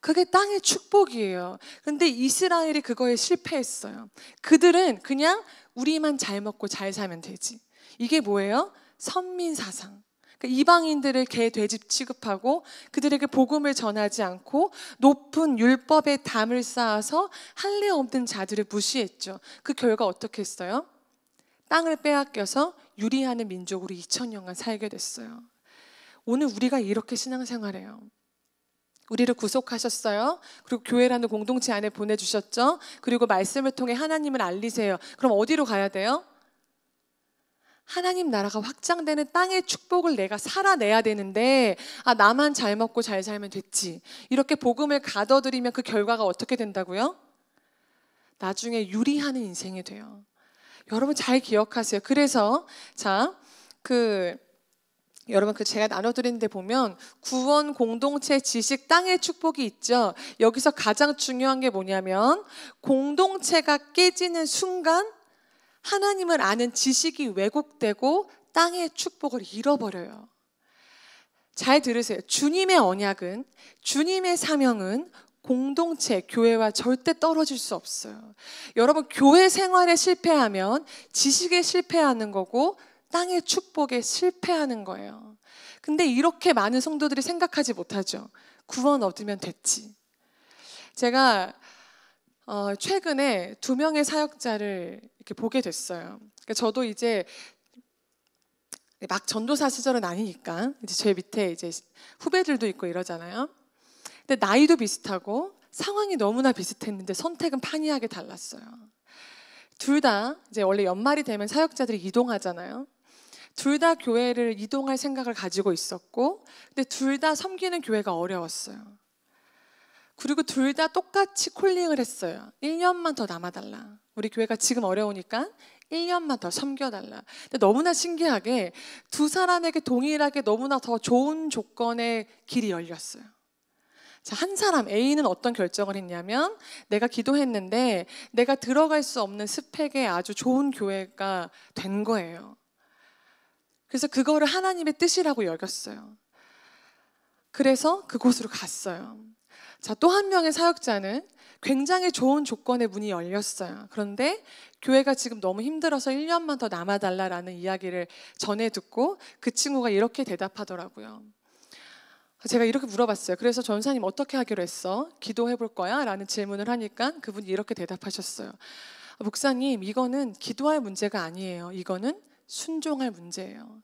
그게 땅의 축복이에요. 근데 이스라엘이 그거에 실패했어요. 그들은 그냥 우리만 잘 먹고 잘 살면 되지. 이게 뭐예요? 선민 사상. 그러니까 이방인들을 개, 돼지 취급하고 그들에게 복음을 전하지 않고 높은 율법의 담을 쌓아서 할례 없는 자들을 무시했죠. 그 결과 어떻게 했어요? 땅을 빼앗겨서 유리하는 민족으로 2000년간 살게 됐어요. 오늘 우리가 이렇게 신앙생활해요. 우리를 구속하셨어요. 그리고 교회라는 공동체 안에 보내주셨죠. 그리고 말씀을 통해 하나님을 알리세요. 그럼 어디로 가야 돼요? 하나님 나라가 확장되는 땅의 축복을 내가 살아내야 되는데, 나만 잘 먹고 잘 살면 됐지, 이렇게 복음을 가둬들이면 그 결과가 어떻게 된다고요? 나중에 유리하는 인생이 돼요. 여러분 잘 기억하세요. 그래서 여러분 제가 나눠드린 데 보면 구원, 공동체, 지식, 땅의 축복이 있죠. 여기서 가장 중요한 게 뭐냐면 공동체가 깨지는 순간 하나님을 아는 지식이 왜곡되고 땅의 축복을 잃어버려요. 잘 들으세요. 주님의 언약은, 주님의 사명은 공동체, 교회와 절대 떨어질 수 없어요. 여러분, 교회 생활에 실패하면 지식에 실패하는 거고 땅의 축복에 실패하는 거예요. 근데 이렇게 많은 성도들이 생각하지 못하죠. 구원 얻으면 됐지. 제가 최근에 2명의 사역자를 이렇게 보게 됐어요. 그러니까 저도 이제 막 전도사 시절은 아니니까 이제 제 밑에 이제 후배들도 있고 이러잖아요. 근데 나이도 비슷하고 상황이 너무나 비슷했는데 선택은 판이하게 달랐어요. 둘 다 이제 원래 연말이 되면 사역자들이 이동하잖아요. 둘 다 교회를 이동할 생각을 가지고 있었고, 근데 둘 다 섬기는 교회가 어려웠어요. 그리고 둘 다 똑같이 콜링을 했어요. 1년만 더 남아달라. 우리 교회가 지금 어려우니까 1년만 더 섬겨달라. 근데 너무나 신기하게 두 사람에게 동일하게 너무나 더 좋은 조건의 길이 열렸어요. 자, 한 사람 A는 어떤 결정을 했냐면, 내가 기도했는데 내가 들어갈 수 없는 스펙의 아주 좋은 교회가 된 거예요. 그래서 그거를 하나님의 뜻이라고 여겼어요. 그래서 그곳으로 갔어요. 자, 또 한 명의 사역자는 굉장히 좋은 조건의 문이 열렸어요. 그런데 교회가 지금 너무 힘들어서 1년만 더 남아달라라는 이야기를 전해 듣고 그 친구가 이렇게 대답하더라고요. 제가 이렇게 물어봤어요. 그래서 전사님 어떻게 하기로 했어? 기도해 볼 거야? 라는 질문을 하니까 그분이 이렇게 대답하셨어요. 목사님, 이거는 기도할 문제가 아니에요. 이거는 순종할 문제예요.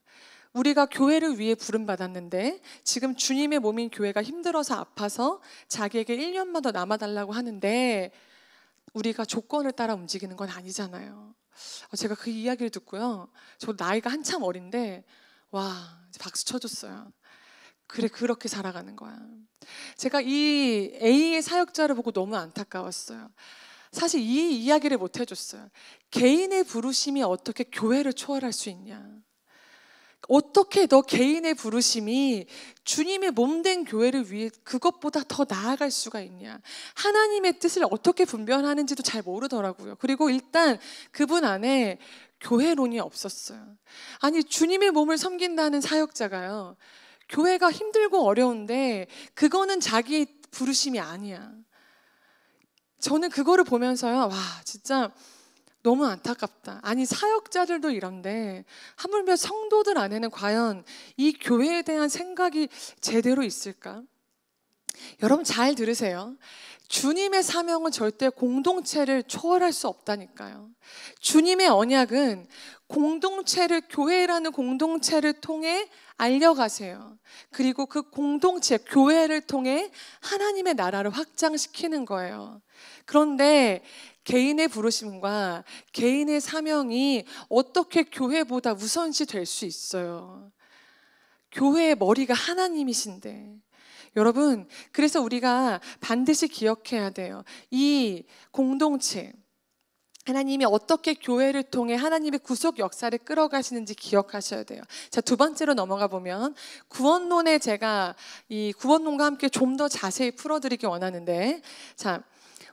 우리가 교회를 위해 부름받았는데 지금 주님의 몸인 교회가 힘들어서 아파서 자기에게 1년만 더 남아달라고 하는데 우리가 조건을 따라 움직이는 건 아니잖아요. 제가 그 이야기를 듣고요. 저 나이가 한참 어린데 와, 박수 쳐줬어요. 그래, 그렇게 살아가는 거야. 제가 이 A의 사역자를 보고 너무 안타까웠어요. 사실 이 이야기를 못 해줬어요. 개인의 부르심이 어떻게 교회를 초월할 수 있냐? 어떻게 너 개인의 부르심이 주님의 몸된 교회를 위해 그것보다 더 나아갈 수가 있냐? 하나님의 뜻을 어떻게 분별하는지도 잘 모르더라고요. 그리고 일단 그분 안에 교회론이 없었어요. 아니, 주님의 몸을 섬긴다는 사역자가요, 교회가 힘들고 어려운데 그거는 자기 부르심이 아니야. 저는 그거를 보면서요, 와, 진짜 너무 안타깝다. 아니, 사역자들도 이런데 하물며 성도들 안에는 과연 이 교회에 대한 생각이 제대로 있을까? 여러분 잘 들으세요. 주님의 사명은 절대 공동체를 초월할 수 없다니까요. 주님의 언약은 공동체를, 교회라는 공동체를 통해 알려가세요. 그리고 그 공동체, 교회를 통해 하나님의 나라를 확장시키는 거예요. 그런데 개인의 부르심과 개인의 사명이 어떻게 교회보다 우선시 될 수 있어요? 교회의 머리가 하나님이신데. 여러분, 그래서 우리가 반드시 기억해야 돼요. 이 공동체, 하나님이 어떻게 교회를 통해 하나님의 구속 역사를 끌어가시는지 기억하셔야 돼요. 자, 두 번째로 넘어가 보면 구원론에 제가 이 구원론과 함께 좀 더 자세히 풀어드리기 원하는데, 자,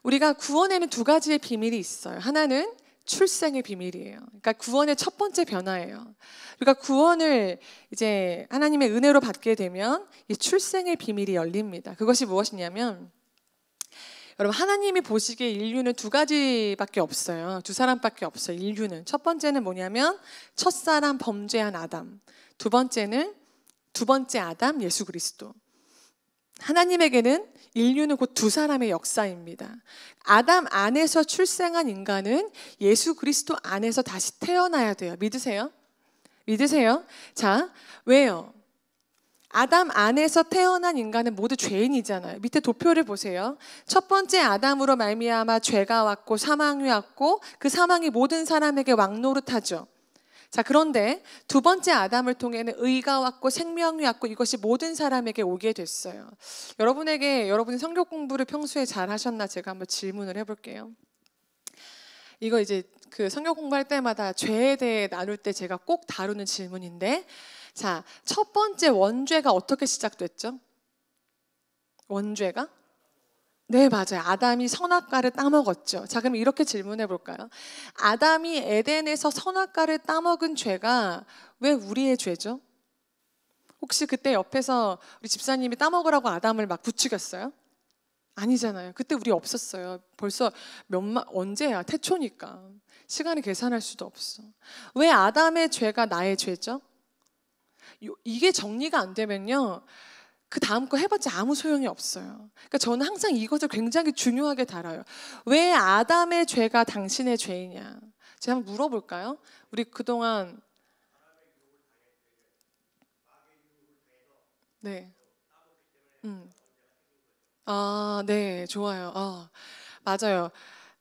우리가 구원에는 두 가지의 비밀이 있어요. 하나는 출생의 비밀이에요. 그러니까 구원의 첫 번째 변화예요. 우리가 구원을 이제 하나님의 은혜로 받게 되면 이 출생의 비밀이 열립니다. 그것이 무엇이냐면, 여러분, 하나님이 보시기에 인류는 두 가지밖에 없어요. 두 사람밖에 없어요. 인류는. 첫 번째는 뭐냐면 첫사람 범죄한 아담. 두 번째는 두 번째 아담 예수 그리스도. 하나님에게는 인류는 곧 두 사람의 역사입니다. 아담 안에서 출생한 인간은 예수 그리스도 안에서 다시 태어나야 돼요. 믿으세요? 믿으세요? 자, 왜요? 아담 안에서 태어난 인간은 모두 죄인이잖아요. 밑에 도표를 보세요. 첫 번째 아담으로 말미암아 죄가 왔고 사망이 왔고 그 사망이 모든 사람에게 왕노릇하죠. 자, 그런데 두 번째 아담을 통해는 의가 왔고 생명이 왔고 이것이 모든 사람에게 오게 됐어요. 여러분이 성경 공부를 평소에 잘 하셨나 제가 한번 질문을 해볼게요. 이거 이제 그 성경 공부할 때마다 죄에 대해 나눌 때 제가 꼭 다루는 질문인데, 자, 첫 번째 원죄가 어떻게 시작됐죠? 원죄가? 네, 맞아요. 아담이 선악과를 따먹었죠. 자, 그럼 이렇게 질문해 볼까요? 아담이 에덴에서 선악과를 따먹은 죄가 왜 우리의 죄죠? 혹시 그때 옆에서 우리 집사님이 따먹으라고 아담을 막 부추겼어요? 아니잖아요. 그때 우리 없었어요. 벌써 언제야? 태초니까. 시간을 계산할 수도 없어. 왜 아담의 죄가 나의 죄죠? 이게 정리가 안 되면요, 그 다음 거 해봤자 아무 소용이 없어요. 그러니까 저는 항상 이것을 굉장히 중요하게 다뤄요. 왜 아담의 죄가 당신의 죄이냐? 제가 한번 물어볼까요? 우리 그동안 네, 아, 네, 좋아요. 맞아요.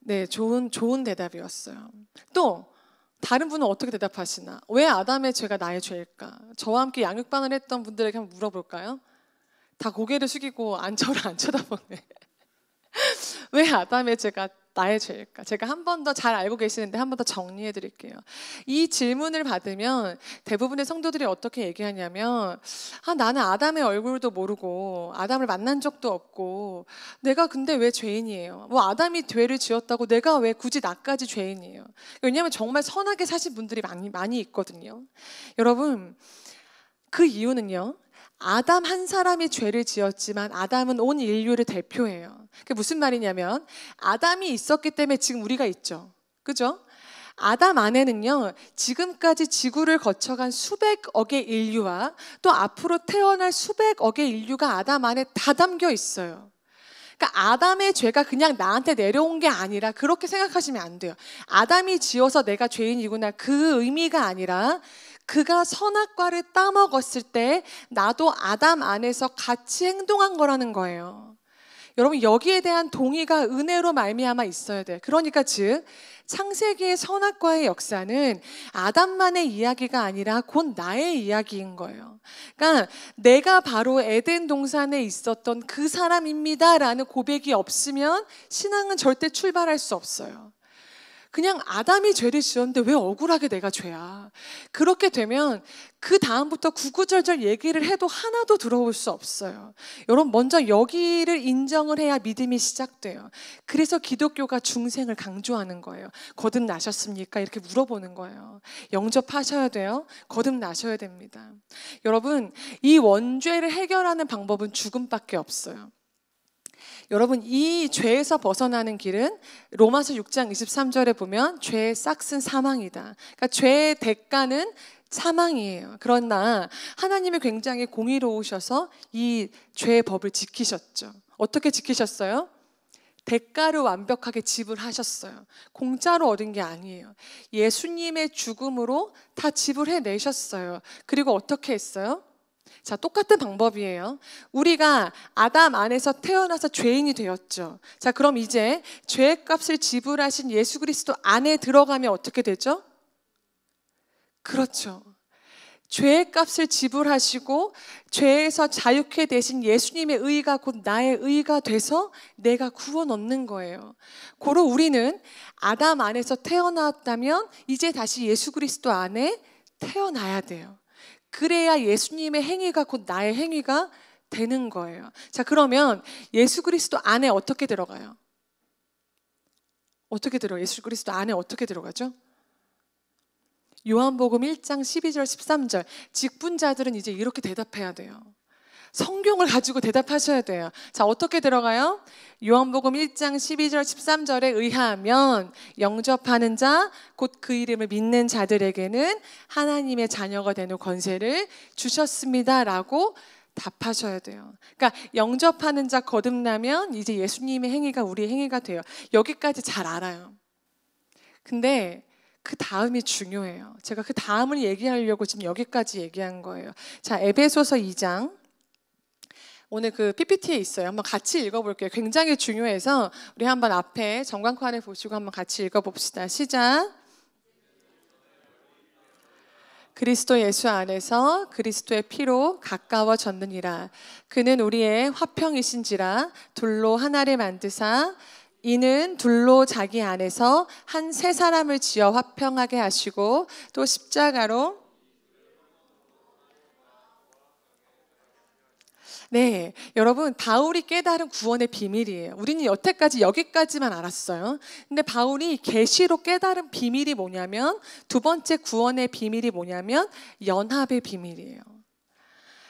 네, 좋은 대답이었어요. 또 다른 분은 어떻게 대답하시나? 왜 아담의 죄가 나의 죄일까? 저와 함께 양육반을 했던 분들에게 한번 물어볼까요? 다 고개를 숙이고 저를 안 쳐다보네. 왜 아담의 죄가 나의 죄일까? 제가 한 번 더 잘 알고 계시는데 한 번 더 정리해 드릴게요. 이 질문을 받으면 대부분의 성도들이 어떻게 얘기하냐면, 나는 아담의 얼굴도 모르고 아담을 만난 적도 없고 내가 근데 왜 죄인이에요? 뭐 아담이 죄를 지었다고 내가 왜 굳이 나까지 죄인이에요? 왜냐하면 정말 선하게 사신 분들이 많이 있거든요. 여러분, 그 이유는요, 아담 한 사람이 죄를 지었지만 아담은 온 인류를 대표해요. 그게 무슨 말이냐면, 아담이 있었기 때문에 지금 우리가 있죠. 그죠? 아담 안에는요, 지금까지 지구를 거쳐간 수백억의 인류와 또 앞으로 태어날 수백억의 인류가 아담 안에 다 담겨 있어요. 그러니까 아담의 죄가 그냥 나한테 내려온 게 아니라 그렇게 생각하시면 안 돼요. 아담이 지어서 내가 죄인이구나, 그 의미가 아니라 그가 선악과를 따먹었을 때 나도 아담 안에서 같이 행동한 거라는 거예요. 여러분, 여기에 대한 동의가 은혜로 말미암아 있어야 돼요. 그러니까 즉 창세기의 선악과의 역사는 아담만의 이야기가 아니라 곧 나의 이야기인 거예요. 그러니까 내가 바로 에덴 동산에 있었던 그 사람입니다라는 고백이 없으면 신앙은 절대 출발할 수 없어요. 그냥 아담이 죄를 지었는데 왜 억울하게 내가 죄야? 그렇게 되면 그 다음부터 구구절절 얘기를 해도 하나도 들어올 수 없어요. 여러분, 먼저 여기를 인정을 해야 믿음이 시작돼요. 그래서 기독교가 중생을 강조하는 거예요. 거듭나셨습니까? 이렇게 물어보는 거예요. 영접하셔야 돼요. 거듭나셔야 됩니다. 여러분, 이 원죄를 해결하는 방법은 죽음밖에 없어요. 여러분, 이 죄에서 벗어나는 길은 로마서 6장 23절에 보면 죄의 싹은 사망이다. 그러니까 죄의 대가는 사망이에요. 그러나 하나님이 굉장히 공의로우셔서 이 죄의 법을 지키셨죠. 어떻게 지키셨어요? 대가를 완벽하게 지불하셨어요. 공짜로 얻은 게 아니에요. 예수님의 죽음으로 다 지불해내셨어요. 그리고 어떻게 했어요? 자, 똑같은 방법이에요. 우리가 아담 안에서 태어나서 죄인이 되었죠. 자, 그럼 이제 죄의 값을 지불하신 예수 그리스도 안에 들어가면 어떻게 되죠? 그렇죠. 죄의 값을 지불하시고 죄에서 자유케 되신 예수님의 의가 곧 나의 의가 돼서 내가 구원 얻는 거예요. 고로 우리는 아담 안에서 태어났다면 이제 다시 예수 그리스도 안에 태어나야 돼요. 그래야 예수님의 행위가 곧 나의 행위가 되는 거예요. 자, 그러면 예수 그리스도 안에 어떻게 들어가요? 어떻게 들어가요? 예수 그리스도 안에 어떻게 들어가죠? 요한복음 1장 12절 13절. 직분자들은 이제 이렇게 대답해야 돼요. 성경을 가지고 대답하셔야 돼요. 자, 어떻게 들어가요? 요한복음 1장 12절 13절에 의하면 영접하는 자, 곧 그 이름을 믿는 자들에게는 하나님의 자녀가 되는 권세를 주셨습니다라고 답하셔야 돼요. 그러니까 영접하는 자 거듭나면 이제 예수님의 행위가 우리의 행위가 돼요. 여기까지 잘 알아요. 근데 그 다음이 중요해요. 제가 그 다음을 얘기하려고 지금 여기까지 얘기한 거예요. 자, 에베소서 2장. 오늘 그 PPT에 있어요. 한번 같이 읽어볼게요. 굉장히 중요해서 우리 한번 앞에 전광판을 보시고 한번 같이 읽어봅시다. 시작. 그리스도 예수 안에서 그리스도의 피로 가까워졌느니라. 그는 우리의 화평이신지라. 둘로 하나를 만드사 이는 둘로 자기 안에서 한 세 사람을 지어 화평하게 하시고 또 십자가로 네, 여러분, 바울이 깨달은 구원의 비밀이에요. 우리는 여태까지 여기까지만 알았어요. 근데 바울이 계시로 깨달은 비밀이 뭐냐면, 두 번째 구원의 비밀이 뭐냐면 연합의 비밀이에요.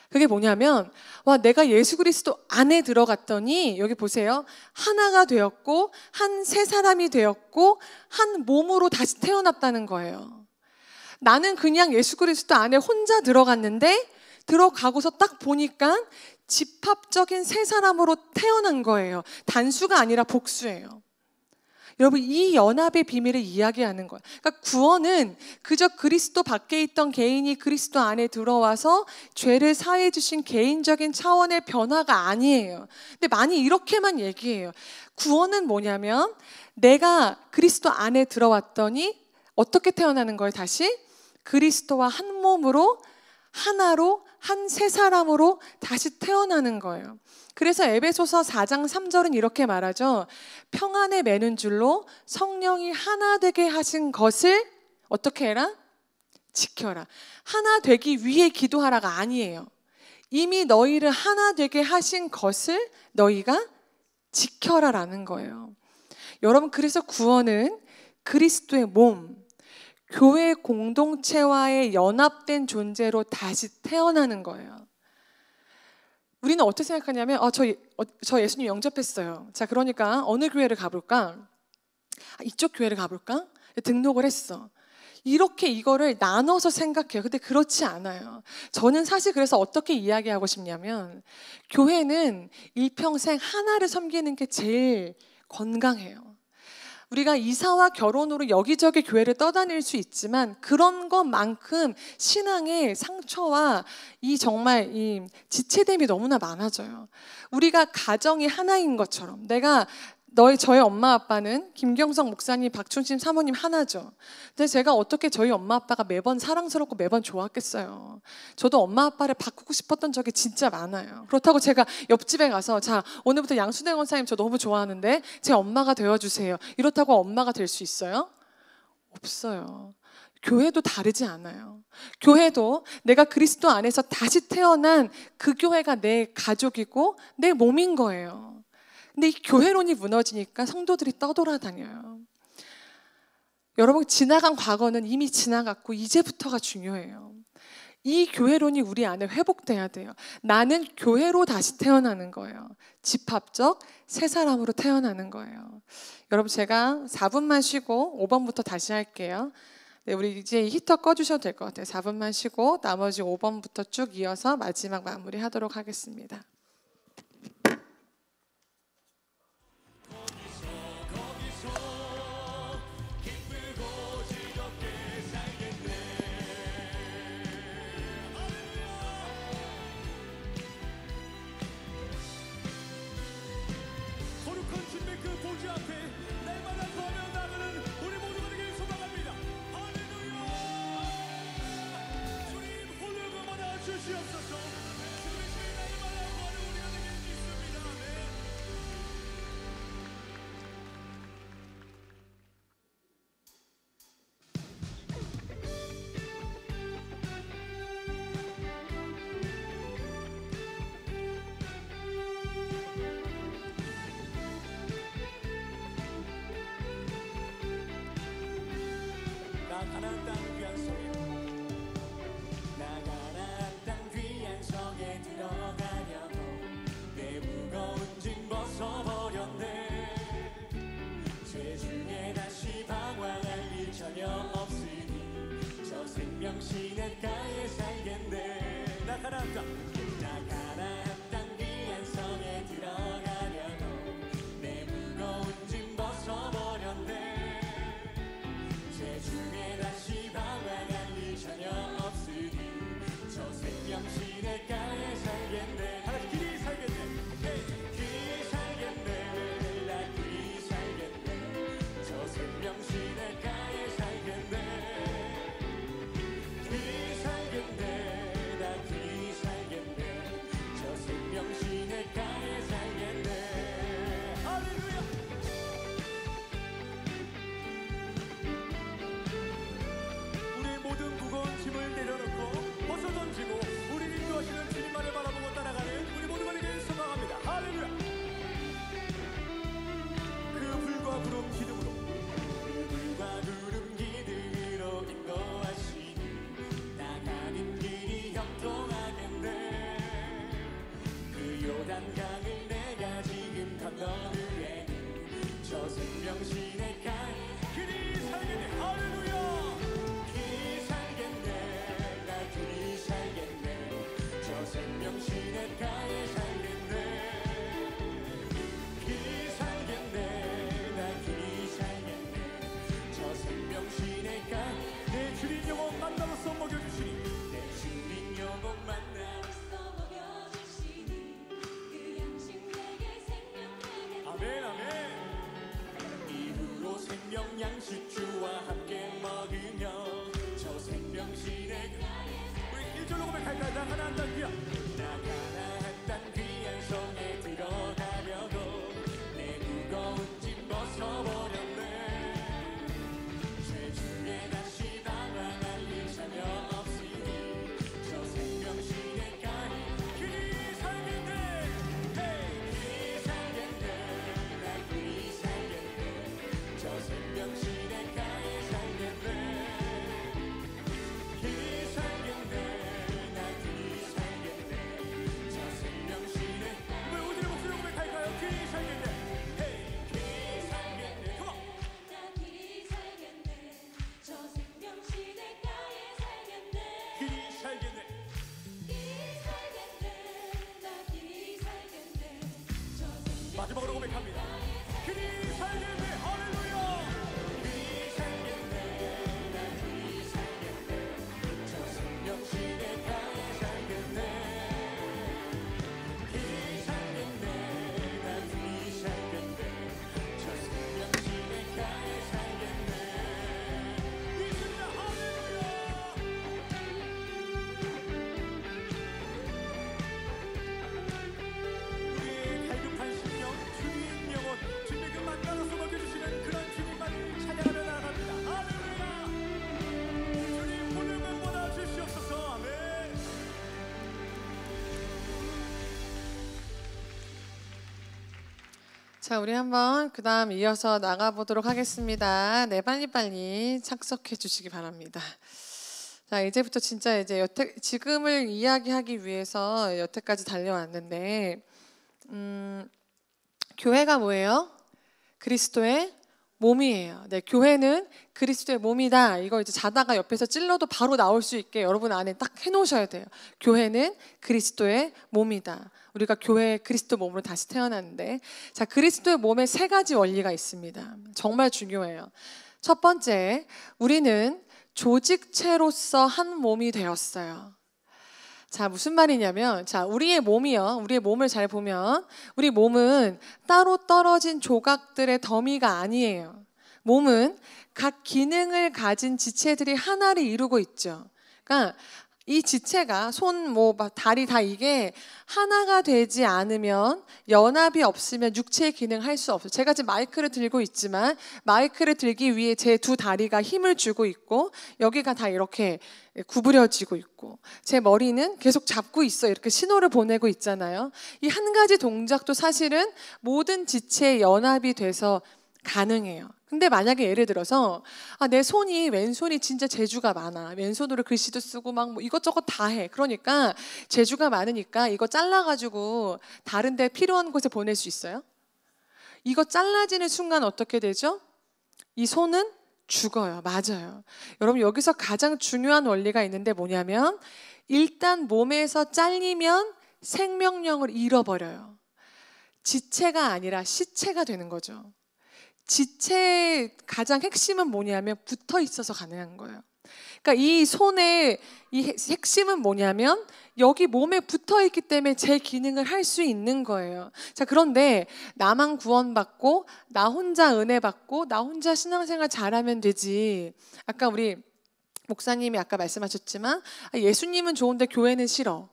그게 뭐냐면, 와, 내가 예수 그리스도 안에 들어갔더니 여기 보세요. 하나가 되었고 한 세 사람이 되었고 한 몸으로 다시 태어났다는 거예요. 나는 그냥 예수 그리스도 안에 혼자 들어갔는데 들어가고서 딱 보니까 집합적인 세 사람으로 태어난 거예요. 단수가 아니라 복수예요. 여러분, 이 연합의 비밀을 이야기하는 거예요. 그러니까 구원은 그저 그리스도 밖에 있던 개인이 그리스도 안에 들어와서 죄를 사해 주신 개인적인 차원의 변화가 아니에요. 근데 많이 이렇게만 얘기해요. 구원은 뭐냐면 내가 그리스도 안에 들어왔더니 어떻게 태어나는 거예요? 다시 그리스도와 한 몸으로 하나로 한 새 사람으로 다시 태어나는 거예요. 그래서 에베소서 4장 3절은 이렇게 말하죠. 평안에 매는 줄로 성령이 하나 되게 하신 것을 어떻게 해라? 지켜라. 하나 되기 위해 기도하라가 아니에요. 이미 너희를 하나 되게 하신 것을 너희가 지켜라라는 거예요. 여러분, 그래서 구원은 그리스도의 몸, 교회 공동체와의 연합된 존재로 다시 태어나는 거예요. 우리는 어떻게 생각하냐면 저 예수님 영접했어요. 자, 그러니까 어느 교회를 가볼까? 이쪽 교회를 가볼까? 등록을 했어. 이렇게 이거를 나눠서 생각해요. 근데 그렇지 않아요. 저는 사실 그래서 어떻게 이야기하고 싶냐면 교회는 일평생 하나를 섬기는 게 제일 건강해요. 우리가 이사와 결혼으로 여기저기 교회를 떠다닐 수 있지만 그런 것만큼 신앙의 상처와 정말 이 지체됨이 너무나 많아져요. 우리가 가정이 하나인 것처럼 저희 엄마 아빠는 김경석 목사님, 박춘심 사모님 하나죠. 근데 제가 어떻게 저희 엄마 아빠가 매번 사랑스럽고 매번 좋았겠어요. 저도 엄마 아빠를 바꾸고 싶었던 적이 진짜 많아요. 그렇다고 제가 옆집에 가서 자, 오늘부터 양수대 권사님 저 너무 좋아하는데 제 엄마가 되어주세요. 이렇다고 엄마가 될 수 있어요? 없어요. 교회도 다르지 않아요. 교회도 내가 그리스도 안에서 다시 태어난 그 교회가 내 가족이고 내 몸인 거예요. 근데 이 교회론이 무너지니까 성도들이 떠돌아다녀요. 여러분, 지나간 과거는 이미 지나갔고 이제부터가 중요해요. 이 교회론이 우리 안에 회복돼야 돼요. 나는 교회로 다시 태어나는 거예요. 집합적 새 사람으로 태어나는 거예요. 여러분, 제가 4분만 쉬고 5번부터 다시 할게요. 네, 우리 이제 히터 꺼주셔도 될 것 같아요. 4분만 쉬고 나머지 5번부터 쭉 이어서 마지막 마무리 하도록 하겠습니다. 시냇가에 살겠네. 나 가나안 땅 귀한 성에 들어가려고 내 무거운 짐 벗어버렸네. 제중에 다시 방황할 일 전혀 없으니 저 생명 시냇가에 살겠네. 하나씩 길이 살겠네. 길이 살겠네. 나 길이 살겠네. 저 생명 시냇가에 살겠네. 살겠네. 나 귀 살겠네. 할렐루야. 나 가나안 땅 귀한 성에 들어가려고 내 무거운 짐 벗어버렸네. 죄 중에 다시 나아갈 일 전혀 없으니 저 생명신의 가히 그리 살겠네. 그리 살겠네. 나 그리 살겠네. 저 생명신의 가히 살겠네. 그리 살겠네. 나 그리 살겠네. 저 생명신의 왜 오늘의 목소리 고백할까요? 그리 살겠네. 헤이 그리 살겠네. 컴온. 나 길이 살겠네. 저 생명신의 가에 살겠네. 그리 살겠네. 길이 살겠네. 나 길이 살겠네. 저 생명신의 마지막으로 고백합니다. 그리 살겠네. 할렐루야. 그리 살겠네. 나 그리 살겠네. 저 생명신의 가에 살겠네. 그리 살겠네. 나 그리 살겠네. 저 생명신의 가에 살겠네. 믿습니다. 할렐루야. 우리의 갈급한 심령, 주님 영혼, 주님의 그 만나서 먹여주시는 그런 주님만을 찬양하며 나아갑니다. 할렐루야. 주님 부름을 받아 주시옵소서. 아멘. 자, 우리 한번 그 다음 이어서 나가보도록 하겠습니다. 네, 빨리빨리 착석해 주시기 바랍니다. 자, 이제부터 진짜 이제 지금을 이야기하기 위해서 여태까지 달려왔는데, 교회가 뭐예요? 그리스도의 몸이에요. 네, 교회는 그리스도의 몸이다. 이거 이제 자다가 옆에서 찔러도 바로 나올 수 있게 여러분 안에 딱 해놓으셔야 돼요. 교회는 그리스도의 몸이다. 우리가 교회 그리스도 몸으로 다시 태어났는데, 자, 그리스도의 몸에 세 가지 원리가 있습니다. 정말 중요해요. 첫 번째, 우리는 조직체로서 한 몸이 되었어요. 자, 무슨 말이냐면, 자, 우리의 몸이요. 우리의 몸을 잘 보면, 우리 몸은 따로 떨어진 조각들의 더미가 아니에요. 몸은 각 기능을 가진 지체들이 하나를 이루고 있죠. 그러니까 이 지체가 손, 다리 다 이게 하나가 되지 않으면, 연합이 없으면 육체의 기능을 할 수 없어요. 제가 지금 마이크를 들고 있지만 마이크를 들기 위해 제 두 다리가 힘을 주고 있고, 여기가 다 이렇게 구부려지고 있고, 제 머리는 계속 잡고 있어요. 이렇게 신호를 보내고 있잖아요. 이 한 가지 동작도 사실은 모든 지체의 연합이 돼서 가능해요. 근데 만약에 예를 들어서 내 손이 왼손이 진짜 재주가 많아. 왼손으로 글씨도 쓰고 막 이것저것 다 해. 그러니까 재주가 많으니까 이거 잘라가지고 다른 데 필요한 곳에 보낼 수 있어요? 이거 잘라지는 순간 어떻게 되죠? 이 손은 죽어요. 맞아요. 여러분, 여기서 가장 중요한 원리가 있는데 뭐냐면, 일단 몸에서 잘리면 생명력을 잃어버려요. 지체가 아니라 시체가 되는 거죠. 지체의 가장 핵심은 뭐냐면 붙어 있어서 가능한 거예요. 그러니까 이 손의 이 핵심은 뭐냐면, 여기 몸에 붙어 있기 때문에 제 기능을 할 수 있는 거예요. 자, 그런데 나만 구원받고 나 혼자 은혜 받고 나 혼자 신앙생활 잘하면 되지. 아까 우리 목사님이 아까 말씀하셨지만, 예수님은 좋은데 교회는 싫어.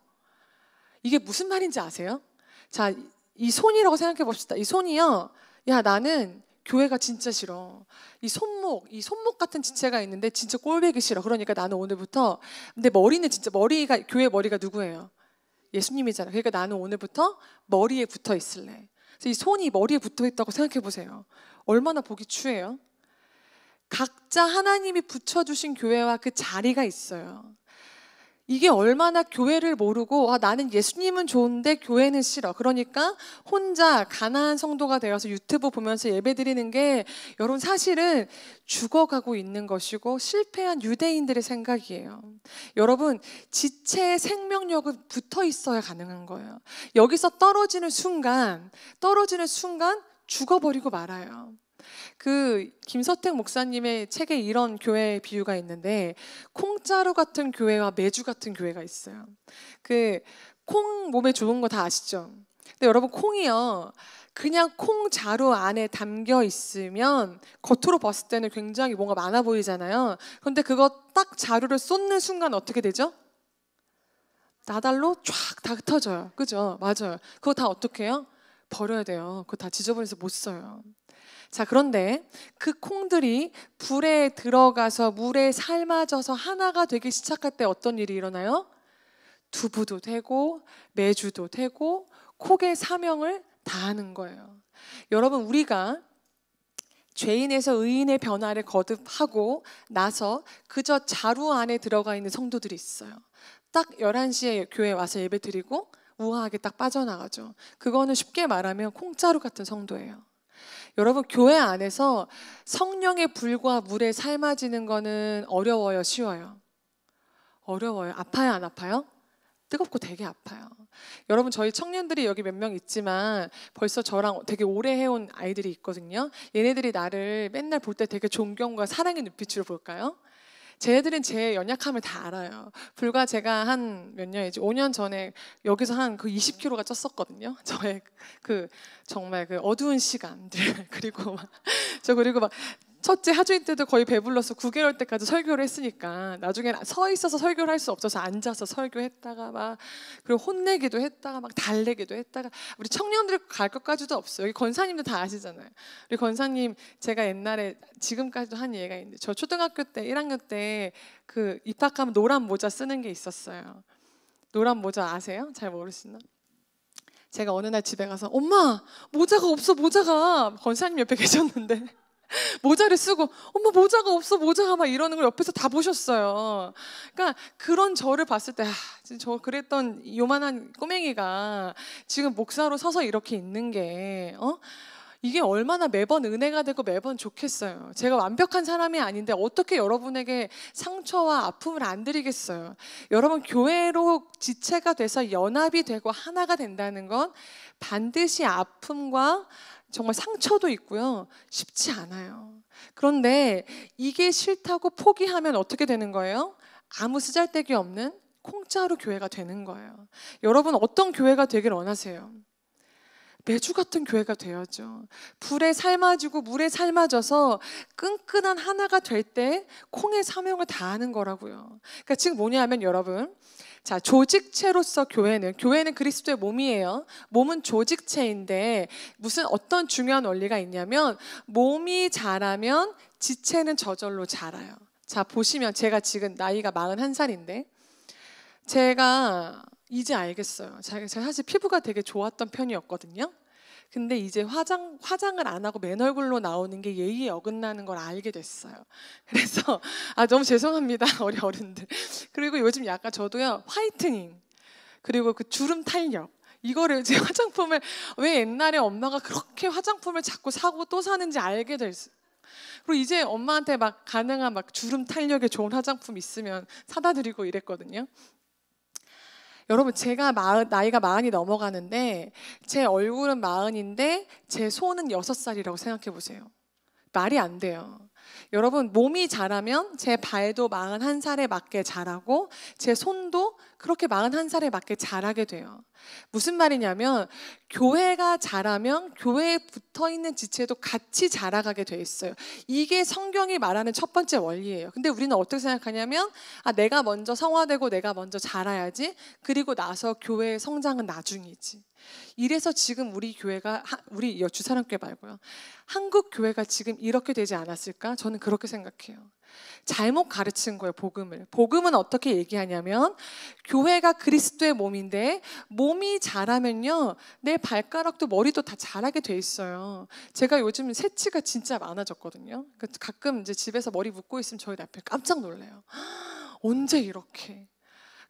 이게 무슨 말인지 아세요? 자, 이 손이라고 생각해 봅시다. 이 손이요. 야, 나는 교회가 진짜 싫어. 이 손목 같은 지체가 있는데 진짜 꼴보기 싫어. 그러니까 나는 오늘부터, 근데 머리는 진짜 교회 머리가 누구예요? 예수님이잖아요. 그러니까 나는 오늘부터 머리에 붙어 있을래. 그래서 이 손이 머리에 붙어 있다고 생각해 보세요. 얼마나 보기 추해요? 각자 하나님이 붙여주신 교회와 그 자리가 있어요. 이게 얼마나 교회를 모르고 나는 예수님은 좋은데 교회는 싫어. 그러니까 혼자 가난한 성도가 되어서 유튜브 보면서 예배드리는 게, 여러분 사실은 죽어가고 있는 것이고 실패한 유대인들의 생각이에요. 여러분, 지체의 생명력은 붙어 있어야 가능한 거예요. 여기서 떨어지는 순간 죽어버리고 말아요. 그 김서택 목사님의 책에 이런 교회 비유가 있는데, 콩자루 같은 교회와 메주 같은 교회가 있어요. 그 콩 몸에 좋은 거 다 아시죠? 근데 여러분, 콩이요, 그냥 콩자루 안에 담겨 있으면 겉으로 봤을 때는 굉장히 뭔가 많아 보이잖아요. 그런데 그거 딱 자루를 쏟는 순간 어떻게 되죠? 나달로 쫙 다 흩어져요. 그죠? 맞아요. 그거 다 어떻게 해요? 버려야 돼요. 그거 다 지저분해서 못 써요. 자, 그런데 그 콩들이 불에 들어가서 물에 삶아져서 하나가 되기 시작할 때 어떤 일이 일어나요? 두부도 되고 메주도 되고 콩의 사명을 다하는 거예요. 여러분, 우리가 죄인에서 의인의 변화를 거듭하고 나서 그저 자루 안에 들어가 있는 성도들이 있어요. 딱 11시에 교회 와서 예배 드리고 우아하게 딱 빠져나가죠. 그거는 쉽게 말하면 콩자루 같은 성도예요. 여러분, 교회 안에서 성령의 불과 물에 삶아지는 거는 어려워요, 쉬워요? 어려워요. 아파요, 안 아파요? 뜨겁고 되게 아파요. 여러분, 저희 청년들이 여기 몇 명 있지만 벌써 저랑 되게 오래 해온 아이들이 있거든요. 얘네들이 나를 맨날 볼 때 되게 존경과 사랑의 눈빛으로 볼까요? 쟤네들은 제 연약함을 다 알아요. 불과 제가 한 몇 년이지, 5년 전에 여기서 한 그 20kg가 쪘었거든요. 저의 그 정말 그 어두운 시간들. 그리고 막 첫째 하주일 때도 거의 배불러서 9개월 때까지 설교를 했으니까 나중에는 서 있어서 설교를 할 수 없어서 앉아서 설교했다가 막, 그리고 혼내기도 했다가 막 달래기도 했다가, 우리 청년들 갈 것까지도 없어요. 여기 권사님들 다 아시잖아요. 우리 권사님, 제가 옛날에 지금까지도 한 얘기가 있는데, 저 초등학교 때 1학년 때 그 입학하면 노란 모자 쓰는 게 있었어요. 노란 모자 아세요? 잘 모르시나? 제가 어느 날 집에 가서 엄마 모자가 없어, 모자가. 권사님 옆에 계셨는데 모자를 쓰고 엄마 모자가 없어, 모자가, 막 이러는 걸 옆에서 다 보셨어요. 그러니까 그런 저를 봤을 때 저 그랬던 요만한 꼬맹이가 지금 목사로 서서 이렇게 있는 게 이게 얼마나 매번 은혜가 되고 매번 좋겠어요. 제가 완벽한 사람이 아닌데 어떻게 여러분에게 상처와 아픔을 안 드리겠어요. 여러분, 교회로 지체가 돼서 연합이 되고 하나가 된다는 건 반드시 아픔과 정말 상처도 있고요. 쉽지 않아요. 그런데 이게 싫다고 포기하면 어떻게 되는 거예요? 아무 쓰잘데기 없는 공짜로 교회가 되는 거예요. 여러분, 어떤 교회가 되길 원하세요? 메주 같은 교회가 되어야죠. 불에 삶아지고 물에 삶아져서 끈끈한 하나가 될 때 콩의 사명을 다하는 거라고요. 그러니까 지금 뭐냐면 여러분, 자, 조직체로서 교회는 그리스도의 몸이에요. 몸은 조직체인데 무슨 어떤 중요한 원리가 있냐면 몸이 자라면 지체는 저절로 자라요. 자, 보시면 제가 지금 나이가 41살인데 제가 이제 알겠어요. 제가 사실 피부가 되게 좋았던 편이었거든요. 근데 이제 화장을 안 하고 맨 얼굴로 나오는 게 예의에 어긋나는 걸 알게 됐어요. 그래서 너무 죄송합니다, 우리 어른들. 그리고 요즘 약간 저도요, 화이트닝 그리고 그 주름 탄력, 이거를 제 화장품을 왜 옛날에 엄마가 그렇게 화장품을 자꾸 사고 또 사는지 알게 됐어요. 그리고 이제 엄마한테 막 가능한 막 주름 탄력에 좋은 화장품 있으면 사다 드리고 이랬거든요. 여러분, 제가 나이가 40이 넘어가는데 제 얼굴은 40인데 제 손은 6살이라고 생각해 보세요. 말이 안 돼요. 여러분, 몸이 자라면 제 발도 41살에 맞게 자라고 제 손도 그렇게 41살에 맞게 자라게 돼요. 무슨 말이냐면 교회가 자라면 교회에 붙어있는 지체도 같이 자라가게 돼 있어요. 이게 성경이 말하는 첫 번째 원리예요. 근데 우리는 어떻게 생각하냐면 내가 먼저 성화되고 내가 먼저 자라야지, 그리고 나서 교회의 성장은 나중이지. 이래서 지금 우리 교회가, 우리 주사람교회 말고요, 한국 교회가 지금 이렇게 되지 않았을까? 저는 그렇게 생각해요. 잘못 가르친 거예요, 복음을. 복음은 어떻게 얘기하냐면 교회가 그리스도의 몸인데 몸이 자라면요, 내 발가락도 머리도 다 자라게 돼 있어요. 제가 요즘 새치가 진짜 많아졌거든요. 가끔 이제 집에서 머리 묶고 있으면 저희 남편 깜짝 놀래요. 언제 이렇게?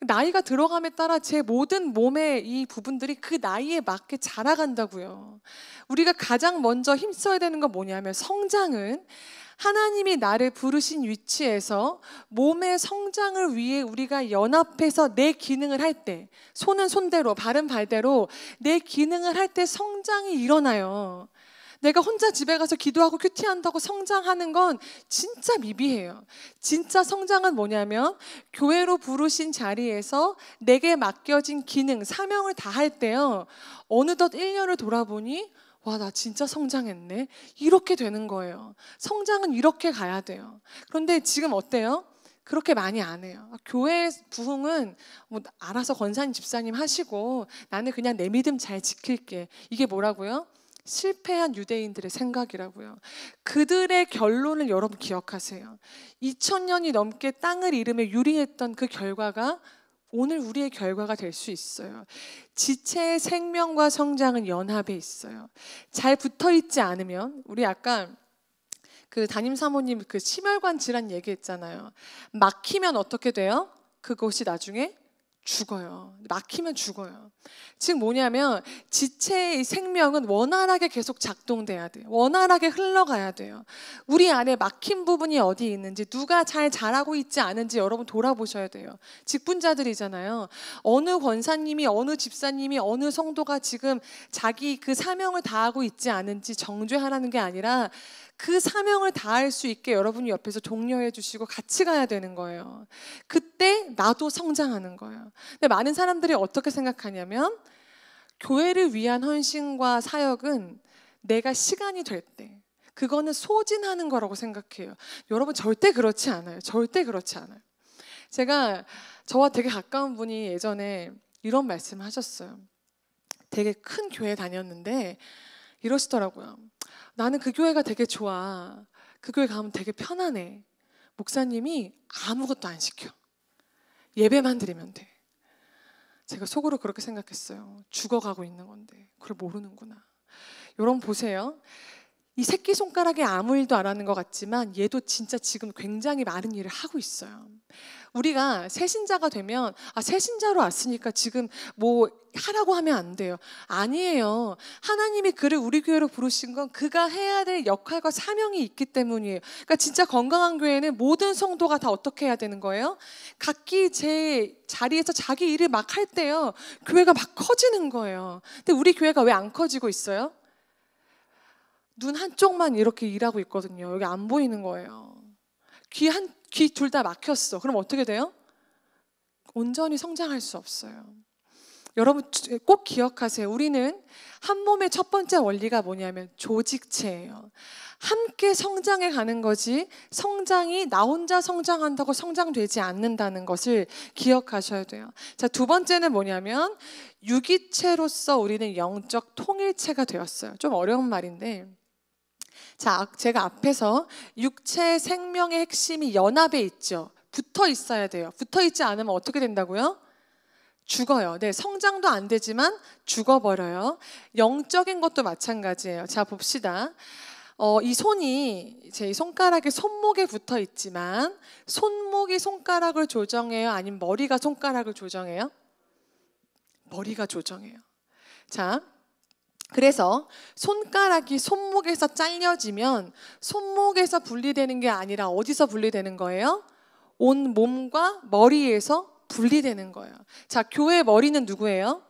나이가 들어감에 따라 제 모든 몸의 이 부분들이 그 나이에 맞게 자라간다고요. 우리가 가장 먼저 힘써야 되는 건 뭐냐면, 성장은 하나님이 나를 부르신 위치에서 몸의 성장을 위해 우리가 연합해서 내 기능을 할 때, 손은 손대로 발은 발대로 내 기능을 할 때 성장이 일어나요. 내가 혼자 집에 가서 기도하고 큐티한다고 성장하는 건 진짜 미비해요. 진짜 성장은 뭐냐면 교회로 부르신 자리에서 내게 맡겨진 기능, 사명을 다할 때요, 어느덧 1년을 돌아보니 와, 나 진짜 성장했네, 이렇게 되는 거예요. 성장은 이렇게 가야 돼요. 그런데 지금 어때요? 그렇게 많이 안 해요. 교회 부흥은 뭐 알아서 권사님 집사님 하시고 나는 그냥 내 믿음 잘 지킬게. 이게 뭐라고요? 실패한 유대인들의 생각이라고요. 그들의 결론을 여러분 기억하세요. 2000년이 넘게 땅을 이름에 유리했던 그 결과가 오늘 우리의 결과가 될 수 있어요. 지체의 생명과 성장은 연합에 있어요. 잘 붙어 있지 않으면, 우리 아까 그 담임 사모님 그 심혈관 질환 얘기했잖아요. 막히면 어떻게 돼요? 그것이 나중에 죽어요. 막히면 죽어요. 즉 뭐냐면 지체의 생명은 원활하게 계속 작동돼야 돼요. 원활하게 흘러가야 돼요. 우리 안에 막힌 부분이 어디 있는지, 누가 잘 자라고 있지 않은지 여러분 돌아보셔야 돼요. 직분자들이잖아요. 어느 권사님이, 어느 집사님이, 어느 성도가 지금 자기 그 사명을 다하고 있지 않은지 정죄하라는 게 아니라 그 사명을 다할 수 있게 여러분이 옆에서 독려해 주시고 같이 가야 되는 거예요. 그때 나도 성장하는 거예요. 근데 많은 사람들이 어떻게 생각하냐면 교회를 위한 헌신과 사역은 내가 시간이 될 때, 그거는 소진하는 거라고 생각해요. 여러분 절대 그렇지 않아요. 절대 그렇지 않아요. 저와 되게 가까운 분이 예전에 이런 말씀을 하셨어요. 되게 큰 교회 다녔는데 이러시더라고요. 나는 그 교회가 되게 좋아. 그 교회 가면 되게 편안해. 목사님이 아무것도 안 시켜. 예배만 드리면 돼. 제가 속으로 그렇게 생각했어요. 죽어가고 있는 건데 그걸 모르는구나. 여러분 보세요. 이 새끼손가락에 아무 일도 안 하는 것 같지만 얘도 진짜 지금 굉장히 많은 일을 하고 있어요. 우리가 새신자가 되면 새신자로 왔으니까 지금 뭐 하라고 하면 안 돼요. 아니에요. 하나님이 그를 우리 교회로 부르신 건 그가 해야 될 역할과 사명이 있기 때문이에요. 그러니까 진짜 건강한 교회는 모든 성도가 다 어떻게 해야 되는 거예요? 각기 제 자리에서 자기 일을 막 할 때요, 교회가 막 커지는 거예요. 근데 우리 교회가 왜 안 커지고 있어요? 눈 한쪽만 이렇게 일하고 있거든요. 여기 안 보이는 거예요. 귀 둘 다 막혔어. 그럼 어떻게 돼요? 온전히 성장할 수 없어요. 여러분 꼭 기억하세요. 우리는 한 몸의 첫 번째 원리가 뭐냐면 조직체예요. 함께 성장해 가는 거지 성장이 나 혼자 성장한다고 성장되지 않는다는 것을 기억하셔야 돼요. 자, 두 번째는 뭐냐면 유기체로서 우리는 영적 통일체가 되었어요. 좀 어려운 말인데, 자, 제가 앞에서 육체 생명의 핵심이 연합에 있죠. 붙어 있어야 돼요. 붙어 있지 않으면 어떻게 된다고요? 죽어요. 네, 성장도 안 되지만 죽어버려요. 영적인 것도 마찬가지예요. 자, 봅시다. 이 손이 제 손가락에 손목에 붙어 있지만 손목이 손가락을 조정해요? 아니면 머리가 손가락을 조정해요? 머리가 조정해요. 자, 그래서 손가락이 손목에서 잘려지면 손목에서 분리되는 게 아니라 어디서 분리되는 거예요? 온 몸과 머리에서 분리되는 거예요. 자, 교회 머리는 누구예요?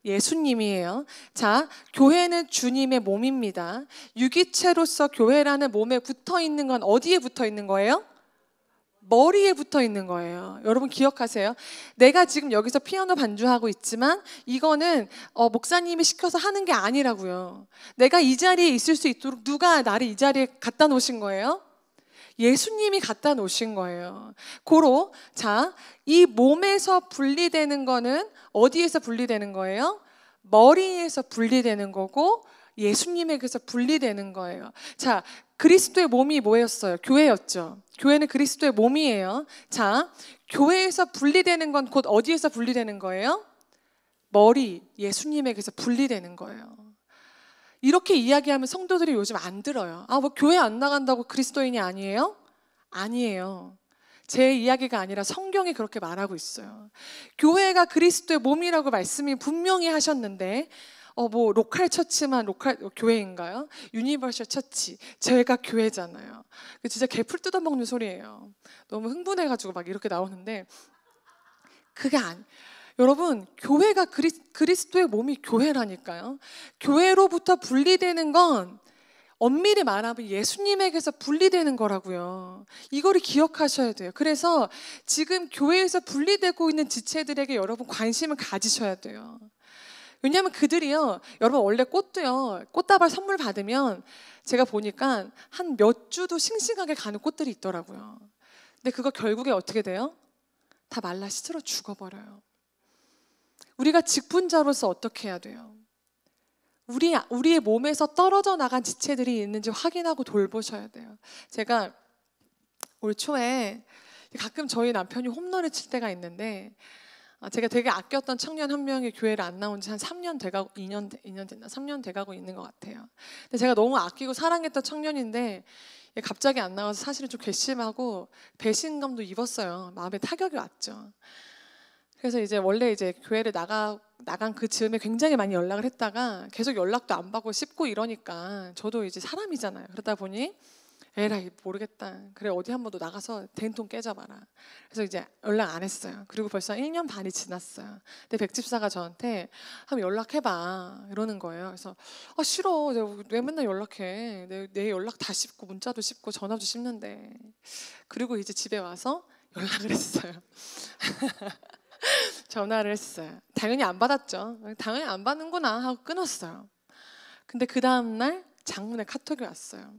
예수님이에요. 자, 교회는 주님의 몸입니다. 유기체로서 교회라는 몸에 붙어 있는 건 어디에 붙어 있는 거예요? 머리에 붙어 있는 거예요. 여러분 기억하세요. 내가 지금 여기서 피아노 반주하고 있지만 이거는 목사님이 시켜서 하는 게 아니라고요. 내가 이 자리에 있을 수 있도록 누가 나를 이 자리에 갖다 놓으신 거예요? 예수님이 갖다 놓으신 거예요. 고로 자, 이 몸에서 분리되는 거는 어디에서 분리되는 거예요? 머리에서 분리되는 거고 예수님에게서 분리되는 거예요. 자, 그리스도의 몸이 뭐였어요? 교회였죠. 교회는 그리스도의 몸이에요. 자, 교회에서 분리되는 건 곧 어디에서 분리되는 거예요? 머리, 예수님에게서 분리되는 거예요. 이렇게 이야기하면 성도들이 요즘 안 들어요. 뭐 교회 안 나간다고 그리스도인이 아니에요? 아니에요. 제 이야기가 아니라 성경이 그렇게 말하고 있어요. 교회가 그리스도의 몸이라고 말씀이 분명히 하셨는데 뭐 로컬 처치만 로컬 교회인가요? 유니버셜 처치. 저희가 교회잖아요. 진짜 개풀 뜯어먹는 소리예요. 너무 흥분해가지고 막 이렇게 나오는데 그게 여러분 교회가 그리스도의 몸이 교회라니까요. 교회로부터 분리되는 건 엄밀히 말하면 예수님에게서 분리되는 거라고요. 이거를 기억하셔야 돼요. 그래서 지금 교회에서 분리되고 있는 지체들에게 여러분 관심을 가지셔야 돼요. 왜냐하면 그들이요, 여러분 원래 꽃도요, 꽃다발 선물 받으면 제가 보니까 한 몇 주도 싱싱하게 가는 꽃들이 있더라고요. 근데 그거 결국에 어떻게 돼요? 다 말라 시들어 죽어버려요. 우리가 직분자로서 어떻게 해야 돼요? 우리의 몸에서 떨어져 나간 지체들이 있는지 확인하고 돌보셔야 돼요. 제가 올 초에 가끔 저희 남편이 홈런을 칠 때가 있는데, 제가 되게 아꼈던 청년 한 명이 교회를 안 나온 지 한 3년 돼가고 2년 됐나? 3년 돼가고 있는 것 같아요. 근데 제가 너무 아끼고 사랑했던 청년인데 갑자기 안 나와서 사실은 좀 괘씸하고 배신감도 입었어요. 마음에 타격이 왔죠. 그래서 이제 원래 이제 교회를 나간 그 즈음에 굉장히 많이 연락을 했다가 계속 연락도 안 받고 씹고 이러니까 저도 이제 사람이잖아요. 그러다 보니 에라이 모르겠다. 그래 어디 한번 더 나가서 된통 깨져봐라. 그래서 이제 연락 안 했어요. 그리고 벌써 1년 반이 지났어요. 근데 백집사가 저한테 한번 연락해봐 이러는 거예요. 그래서 싫어. 내가 왜 맨날 연락해. 내 연락 다 씹고 문자도 씹고 전화도 씹는데. 그리고 이제 집에 와서 연락을 했어요. 전화를 했어요. 당연히 안 받았죠. 당연히 안 받는구나 하고 끊었어요. 근데 그 다음날 장문에 카톡이 왔어요.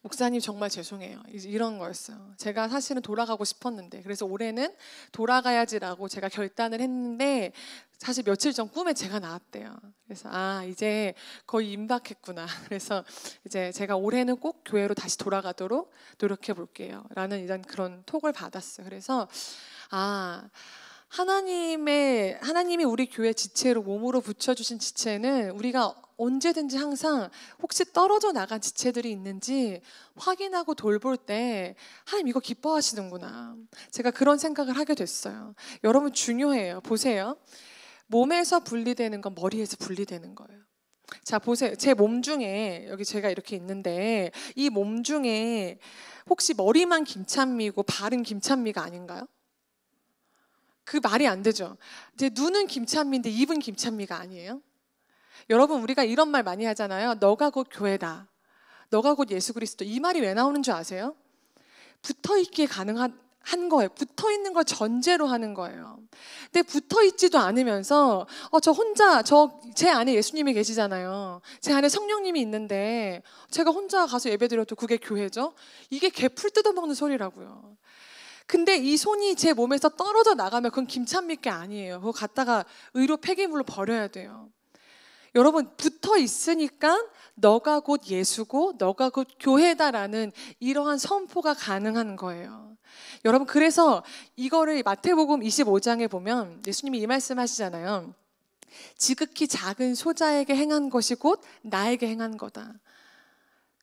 목사님 정말 죄송해요. 이런 거였어요. 제가 사실은 돌아가고 싶었는데, 그래서 올해는 돌아가야지라고 제가 결단을 했는데 사실 며칠 전 꿈에 제가 나왔대요. 그래서 이제 거의 임박했구나. 그래서 이제 제가 올해는 꼭 교회로 다시 돌아가도록 노력해 볼게요 라는 이런 그런 톡을 받았어요. 그래서 하나님이 우리 교회 지체로 몸으로 붙여주신 지체는 우리가 언제든지 항상 혹시 떨어져 나간 지체들이 있는지 확인하고 돌볼 때 하나님 이거 기뻐하시는구나. 제가 그런 생각을 하게 됐어요. 여러분 중요해요. 보세요. 몸에서 분리되는 건 머리에서 분리되는 거예요. 자 보세요. 제 몸 중에 여기 제가 이렇게 있는데 이 몸 중에 혹시 머리만 김찬미고 발은 김찬미가 아닌가요? 그 말이 안 되죠. 이제 눈은 김찬미인데 입은 김찬미가 아니에요. 여러분 우리가 이런 말 많이 하잖아요. 너가 곧 교회다. 너가 곧 예수 그리스도. 이 말이 왜 나오는 줄 아세요? 붙어있기에 가능한 거예요. 붙어있는 걸 전제로 하는 거예요. 근데 붙어있지도 않으면서 제 안에 예수님이 계시잖아요. 제 안에 성령님이 있는데 제가 혼자 가서 예배드려도 그게 교회죠? 이게 개풀 뜯어먹는 소리라고요. 근데 이 손이 제 몸에서 떨어져 나가면 그건 김찬미 게 아니에요. 그거 갖다가 의료 폐기물로 버려야 돼요. 여러분 붙어 있으니까 너가 곧 예수고 너가 곧 교회다라는 이러한 선포가 가능한 거예요. 여러분 그래서 이거를 마태복음 25장에 보면 예수님이 이 말씀 하시잖아요. 지극히 작은 소자에게 행한 것이 곧 나에게 행한 거다.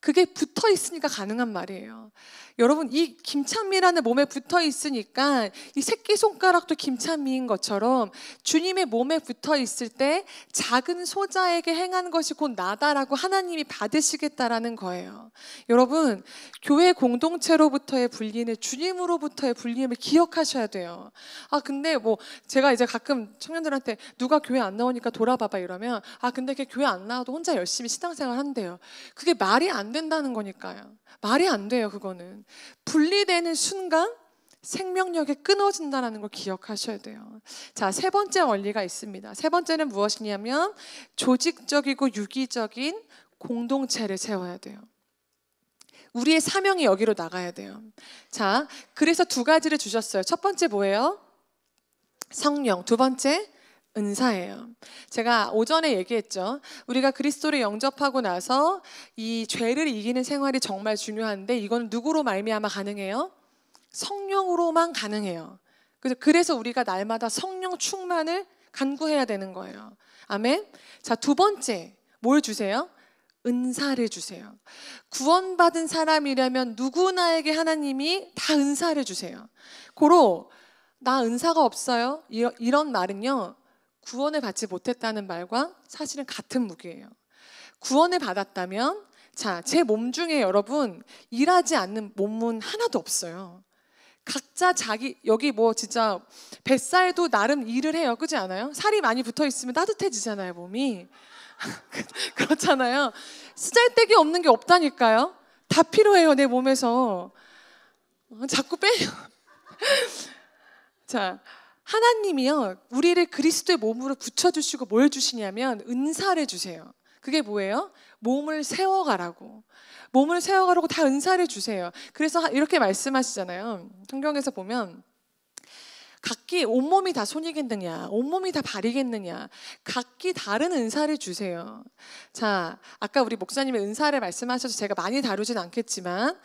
그게 붙어 있으니까 가능한 말이에요. 여러분 이 김찬미라는 몸에 붙어 있으니까 이 새끼손가락도 김찬미인 것처럼 주님의 몸에 붙어 있을 때 작은 소자에게 행하는 것이 곧 나다라고 하나님이 받으시겠다라는 거예요. 여러분 교회 공동체로부터의 분리는 주님으로부터의 분리임을 기억하셔야 돼요. 근데 제가 이제 가끔 청년들한테 누가 교회 안 나오니까 돌아봐봐 이러면 근데 걔 교회 안 나와도 혼자 열심히 신앙생활 한대요. 그게 말이 안 된다는 거니까요. 말이 안 돼요. 그거는 분리되는 순간 생명력이 끊어진다는 걸 기억하셔야 돼요. 자, 세 번째 원리가 있습니다. 세 번째는 무엇이냐면 조직적이고 유기적인 공동체를 세워야 돼요. 우리의 사명이 여기로 나가야 돼요. 자, 그래서 두 가지를 주셨어요. 첫 번째 뭐예요? 성령. 두 번째 은사예요. 제가 오전에 얘기했죠. 우리가 그리스도를 영접하고 나서 이 죄를 이기는 생활이 정말 중요한데 이건 누구로 말미암아 가능해요? 성령으로만 가능해요. 그래서 우리가 날마다 성령 충만을 간구해야 되는 거예요. 아멘. 자, 두 번째 뭘 주세요? 은사를 주세요. 구원받은 사람이라면 누구나에게 하나님이 다 은사를 주세요. 고로 나 은사가 없어요. 이런 말은요. 구원을 받지 못했다는 말과 사실은 같은 무게예요. 구원을 받았다면 제 몸 중에 여러분 일하지 않는 몸은 하나도 없어요. 각자 여기 진짜 뱃살도 나름 일을 해요. 그렇지 않아요? 살이 많이 붙어 있으면 따뜻해지잖아요, 몸이. 그렇잖아요. 쓰잘데기 없는 게 없다니까요. 다 필요해요, 내 몸에서. 자꾸 빼요. 자, 하나님이요 우리를 그리스도의 몸으로 붙여주시고 뭘 주시냐면 은사를 주세요. 그게 뭐예요? 몸을 세워가라고. 몸을 세워가라고 다 은사를 주세요. 그래서 이렇게 말씀하시잖아요. 성경에서 보면 각기 온몸이 다 손이겠느냐, 온몸이 다 발이겠느냐, 각기 다른 은사를 주세요. 자, 아까 우리 목사님의 은사를 말씀하셔서 제가 많이 다루진 않겠지만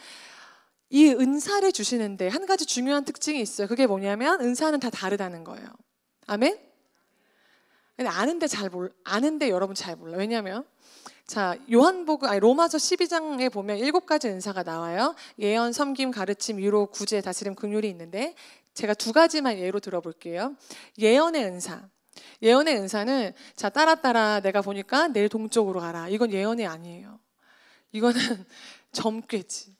이 은사를 주시는데 한 가지 중요한 특징이 있어요. 그게 뭐냐면 은사는 다 다르다는 거예요. 아멘? 근데 아는데 여러분 잘 몰라. 왜냐면 자, 로마서 12장에 보면 7가지 은사가 나와요. 예언, 섬김, 가르침, 위로, 구제, 다스림, 긍휼이 있는데 제가 2가지만 예로 들어볼게요. 예언의 은사. 예언의 은사는 자, 따라 내가 보니까 내일 동쪽으로 가라. 이건 예언이 아니에요. 이거는 점괘지.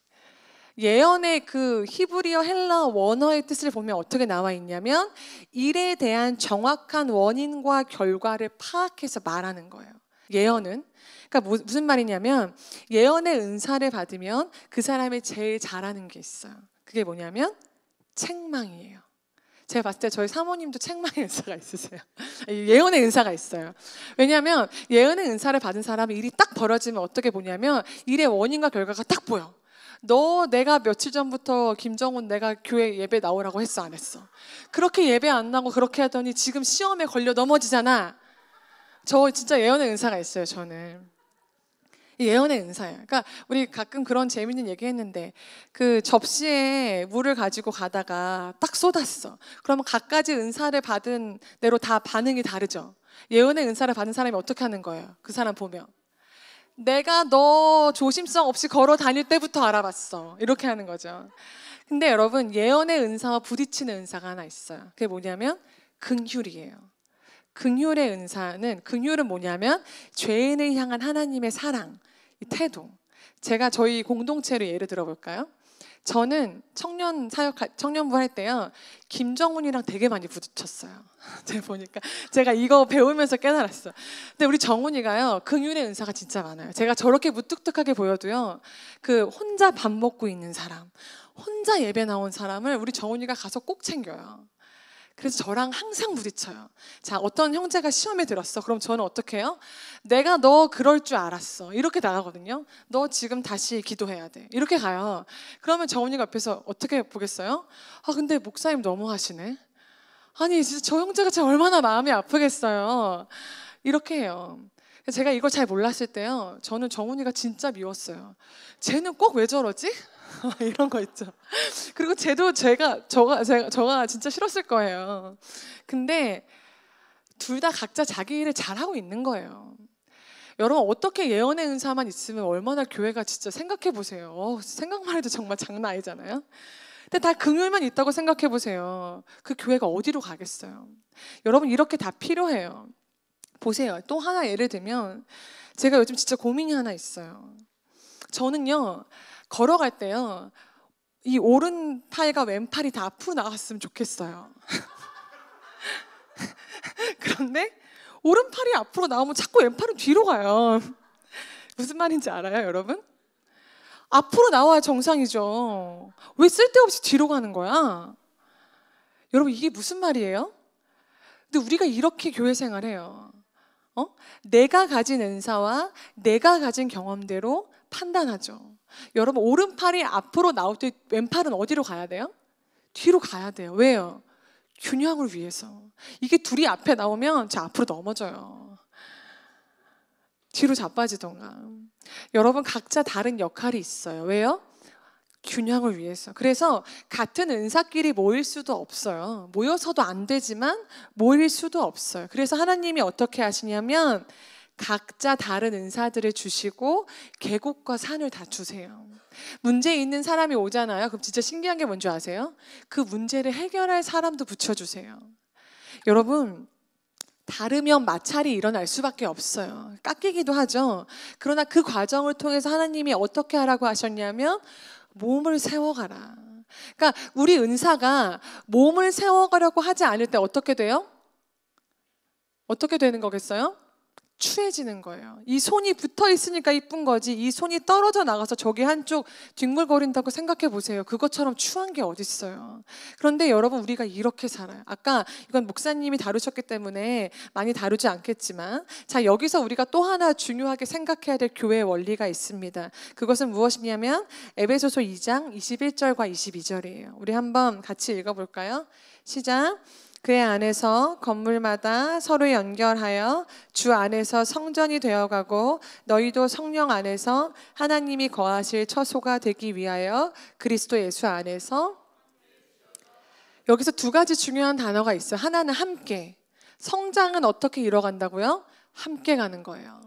예언의 그 히브리어, 헬라어, 원어의 뜻을 보면 어떻게 나와 있냐면 일에 대한 정확한 원인과 결과를 파악해서 말하는 거예요. 예언은 그러니까 무슨 말이냐면 예언의 은사를 받으면 그 사람이 제일 잘하는 게 있어요. 그게 뭐냐면 책망이에요. 제가 봤을 때 저희 사모님도 책망의 은사가 있으세요. 예언의 은사가 있어요. 왜냐하면 예언의 은사를 받은 사람은 일이 딱 벌어지면 어떻게 보냐면 일의 원인과 결과가 딱 보여. 내가 며칠 전부터 김정훈 내가 교회 예배 나오라고 했어 안 했어? 그렇게 예배 안 나고 그렇게 하더니 지금 시험에 걸려 넘어지잖아. 저 진짜 예언의 은사가 있어요. 저는 예언의 은사예요. 그러니까 우리 가끔 그런 재밌는 얘기 했는데 그 접시에 물을 가지고 가다가 딱 쏟았어. 그러면 각가지 은사를 받은 대로 다 반응이 다르죠. 예언의 은사를 받은 사람이 어떻게 하는 거예요? 그 사람 보면 내가 너 조심성 없이 걸어 다닐 때부터 알아봤어. 이렇게 하는 거죠. 근데 여러분 예언의 은사와 부딪히는 은사가 하나 있어요. 그게 뭐냐면 긍휼이에요. 긍휼은 뭐냐면 죄인을 향한 하나님의 사랑, 이 태도. 제가 저희 공동체로 예를 들어볼까요? 저는 청년부 할 때요 김정훈이랑 되게 많이 부딪혔어요. 제가 보니까 제가 이거 배우면서 깨달았어. 근데 우리 정훈이가요 긍휼의 은사가 진짜 많아요. 제가 저렇게 무뚝뚝하게 보여도요 그 혼자 밥 먹고 있는 사람, 혼자 예배 나온 사람을 우리 정훈이가 가서 꼭 챙겨요. 그래서 저랑 항상 부딪혀요. 자, 어떤 형제가 시험에 들었어. 그럼 저는 어떻게 해요? 내가 너 그럴 줄 알았어. 이렇게 나가거든요. 너 지금 다시 기도해야 돼. 이렇게 가요. 그러면 정훈이가 옆에서 어떻게 보겠어요? 아, 근데 목사님 너무 하시네. 아니, 진짜 저 형제가 진짜 얼마나 마음이 아프겠어요. 이렇게 해요. 제가 이걸 잘 몰랐을 때요. 저는 정훈이가 진짜 미웠어요. 쟤는 꼭 왜 저러지? 이런 거 있죠. 그리고 저가 진짜 싫었을 거예요. 근데 둘 다 각자 자기 일을 잘하고 있는 거예요. 여러분 어떻게 예언의 은사만 있으면 얼마나 교회가 진짜 생각해 보세요. 생각만 해도 정말 장난 아니잖아요. 근데 다 긍휼만 있다고 생각해 보세요. 그 교회가 어디로 가겠어요. 여러분 이렇게 다 필요해요. 보세요. 또 하나 예를 들면 제가 요즘 진짜 고민이 하나 있어요. 저는요 걸어갈 때요 이 오른팔과 왼팔이 다 앞으로 나갔으면 좋겠어요. 그런데 오른팔이 앞으로 나오면 자꾸 왼팔은 뒤로 가요. 무슨 말인지 알아요, 여러분? 앞으로 나와야 정상이죠. 왜 쓸데없이 뒤로 가는 거야? 여러분 이게 무슨 말이에요? 근데 우리가 이렇게 교회 생활해요. 내가 가진 은사와 내가 가진 경험대로 판단하죠. 여러분 오른팔이 앞으로 나올 때 왼팔은 어디로 가야 돼요? 뒤로 가야 돼요. 왜요? 균형을 위해서. 이게 둘이 앞에 나오면 저 앞으로 넘어져요. 뒤로 자빠지던가. 여러분 각자 다른 역할이 있어요. 왜요? 균형을 위해서. 그래서 같은 은사끼리 모일 수도 없어요. 모여서도 안 되지만 모일 수도 없어요. 그래서 하나님이 어떻게 하시냐면 각자 다른 은사들을 주시고 계곡과 산을 다 주세요. 문제 있는 사람이 오잖아요. 그럼 진짜 신기한 게 뭔지 아세요? 그 문제를 해결할 사람도 붙여주세요. 여러분 다르면 마찰이 일어날 수밖에 없어요. 깎이기도 하죠. 그러나 그 과정을 통해서 하나님이 어떻게 하라고 하셨냐면 몸을 세워가라. 그러니까 우리 은사가 몸을 세워가려고 하지 않을 때 어떻게 돼요? 어떻게 되는 거겠어요? 추해지는 거예요. 이 손이 붙어 있으니까 이쁜 거지, 이 손이 떨어져 나가서 저기 한쪽 뒹굴거린다고 생각해 보세요. 그것처럼 추한 게 어디 있어요. 그런데 여러분, 우리가 이렇게 살아요. 아까 이건 목사님이 다루셨기 때문에 많이 다루지 않겠지만, 자, 여기서 우리가 또 하나 중요하게 생각해야 될 교회의 원리가 있습니다. 그것은 무엇이냐면 에베소서 2장 21절과 22절이에요. 우리 한번 같이 읽어볼까요? 시작. 그의 안에서 건물마다 서로 연결하여 주 안에서 성전이 되어가고 너희도 성령 안에서 하나님이 거하실 처소가 되기 위하여 그리스도 예수 안에서. 여기서 두 가지 중요한 단어가 있어요. 하나는 함께. 성장은 어떻게 이뤄간다고요? 함께 가는 거예요.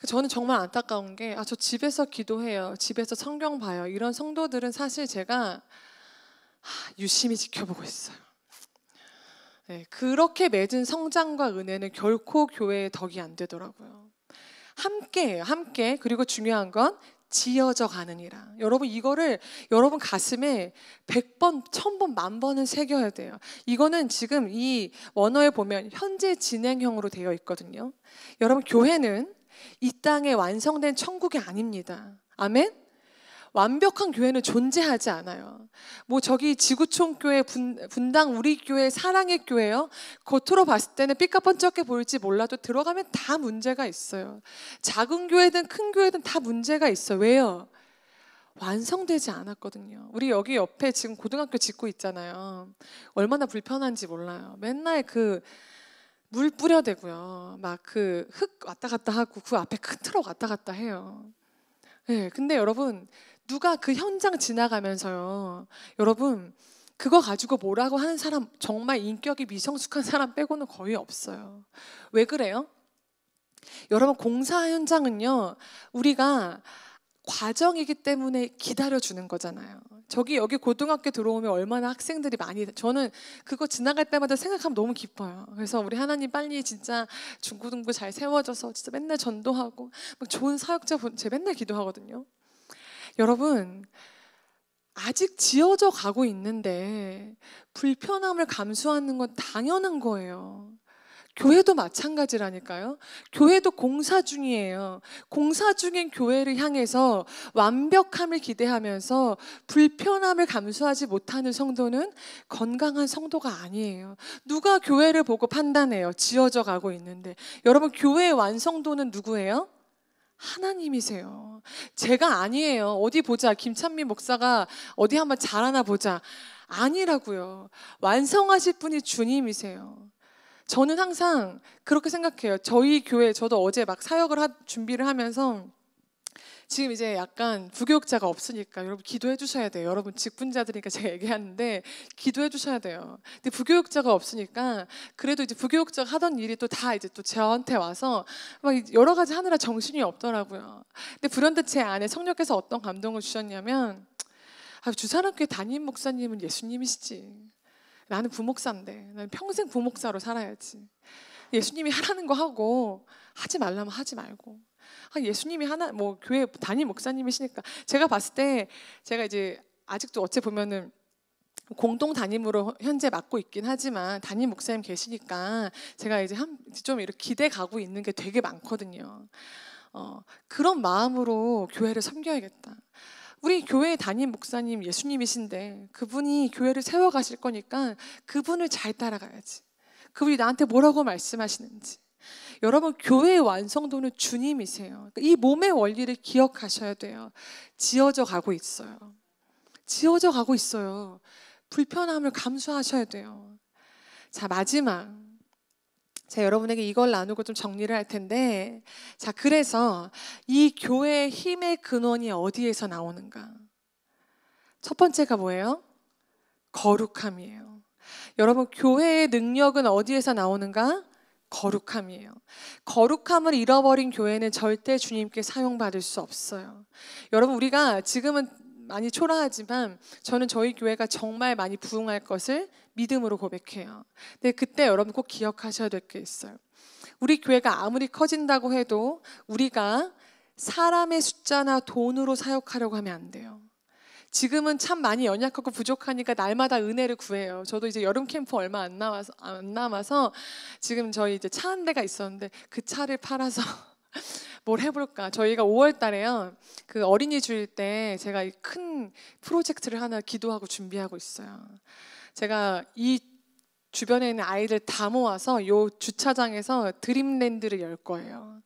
저는 정말 안타까운 게, 저 집에서 기도해요, 집에서 성경 봐요, 이런 성도들은 사실 제가 유심히 지켜보고 있어요. 네, 그렇게 맺은 성장과 은혜는 결코 교회의 덕이 안 되더라고요. 함께해요, 함께. 그리고 중요한 건 지어져 가느니라. 여러분, 이거를 여러분 가슴에 100번, 1000번, 10,000번은 새겨야 돼요. 이거는 지금 이 원어에 보면 현재 진행형으로 되어 있거든요. 여러분, 교회는 이 땅에 완성된 천국이 아닙니다. 아멘? 완벽한 교회는 존재하지 않아요. 뭐 저기 지구촌 교회, 분당 우리 교회, 사랑의 교회요, 겉으로 봤을 때는 삐까뻔쩍해 보일지 몰라도 들어가면 다 문제가 있어요. 작은 교회든 큰 교회든 다 문제가 있어요. 왜요? 완성되지 않았거든요. 우리 여기 옆에 지금 고등학교 짓고 있잖아요. 얼마나 불편한지 몰라요. 맨날 그 물 뿌려대고요, 막 그 흙 왔다 갔다 하고 그 앞에 큰 트럭 왔다 갔다 해요. 네, 근데 여러분, 누가 그 현장 지나가면서요, 여러분 그거 가지고 뭐라고 하는 사람, 정말 인격이 미성숙한 사람 빼고는 거의 없어요. 왜 그래요? 여러분, 공사 현장은요, 우리가 과정이기 때문에 기다려주는 거잖아요. 여기 고등학교 들어오면 얼마나 학생들이 많이, 저는 그거 지나갈 때마다 생각하면 너무 기뻐요. 그래서 우리 하나님 빨리 진짜 중고등부 잘 세워져서 진짜 맨날 전도하고 막 좋은 사역자 제가 맨날 기도하거든요. 여러분, 아직 지어져 가고 있는데 불편함을 감수하는 건 당연한 거예요. 교회도 마찬가지라니까요. 교회도 공사 중이에요. 공사 중인 교회를 향해서 완벽함을 기대하면서 불편함을 감수하지 못하는 성도는 건강한 성도가 아니에요. 누가 교회를 보고 판단해요? 지어져 가고 있는데. 여러분, 교회의 완성도는 누구예요? 하나님이세요. 제가 아니에요. 어디 보자, 김찬미 목사가 어디 한번 잘하나 보자, 아니라고요. 완성하실 분이 주님이세요. 저는 항상 그렇게 생각해요. 저희 교회, 저도 어제 막 사역을 준비를 하면서, 지금 이제 약간 부교육자가 없으니까 여러분 기도해 주셔야 돼요. 여러분 직분자들이니까 제가 얘기하는데 기도해 주셔야 돼요. 근데 부교육자가 없으니까 그래도 이제 부교육자가 하던 일이 또 다 이제 또 저한테 와서 막 여러 가지 하느라 정신이 없더라고요. 근데 불현듯 제 안에 성령께서 어떤 감동을 주셨냐면, 주사랑교회 담임 목사님은 예수님이시지, 나는 부목사인데 나는 평생 부목사로 살아야지. 예수님이 하라는 거 하고, 하지 말라면 하지 말고, 예수님이 뭐 교회 담임 목사님이시니까. 제가 봤을 때, 제가 이제 아직도 어찌 보면은 공동 담임으로 현재 맡고 있긴 하지만 담임 목사님 계시니까 제가 이제 좀 이렇게 기대 가고 있는 게 되게 많거든요. 그런 마음으로 교회를 섬겨야겠다. 우리 교회 담임 목사님 예수님이신데 그분이 교회를 세워가실 거니까 그분을 잘 따라가야지. 그분이 나한테 뭐라고 말씀하시는지. 여러분, 교회의 완성도는 주님이세요. 이 몸의 원리를 기억하셔야 돼요. 지어져 가고 있어요. 지어져 가고 있어요. 불편함을 감수하셔야 돼요. 자, 마지막, 제가 여러분에게 이걸 나누고 좀 정리를 할 텐데, 자, 그래서 이 교회의 힘의 근원이 어디에서 나오는가? 첫 번째가 뭐예요? 거룩함이에요. 여러분, 교회의 능력은 어디에서 나오는가? 거룩함이에요. 거룩함을 잃어버린 교회는 절대 주님께 사용받을 수 없어요. 여러분, 우리가 지금은 많이 초라하지만 저는 저희 교회가 정말 많이 부흥할 것을 믿음으로 고백해요. 근데 그때 여러분 꼭 기억하셔야 될 게 있어요. 우리 교회가 아무리 커진다고 해도 우리가 사람의 숫자나 돈으로 사역하려고 하면 안 돼요. 지금은 참 많이 연약하고 부족하니까 날마다 은혜를 구해요. 저도 이제 여름 캠프 얼마 안 남아서 지금 저희 이제 차 한 대가 있었는데 그 차를 팔아서 뭘 해볼까? 저희가 5월 달에요. 그 어린이 주일 때 제가 이 큰 프로젝트를 하나 기도하고 준비하고 있어요. 제가 이 주변에 있는 아이들 다 모아서 요 주차장에서 드림랜드를 열 거예요.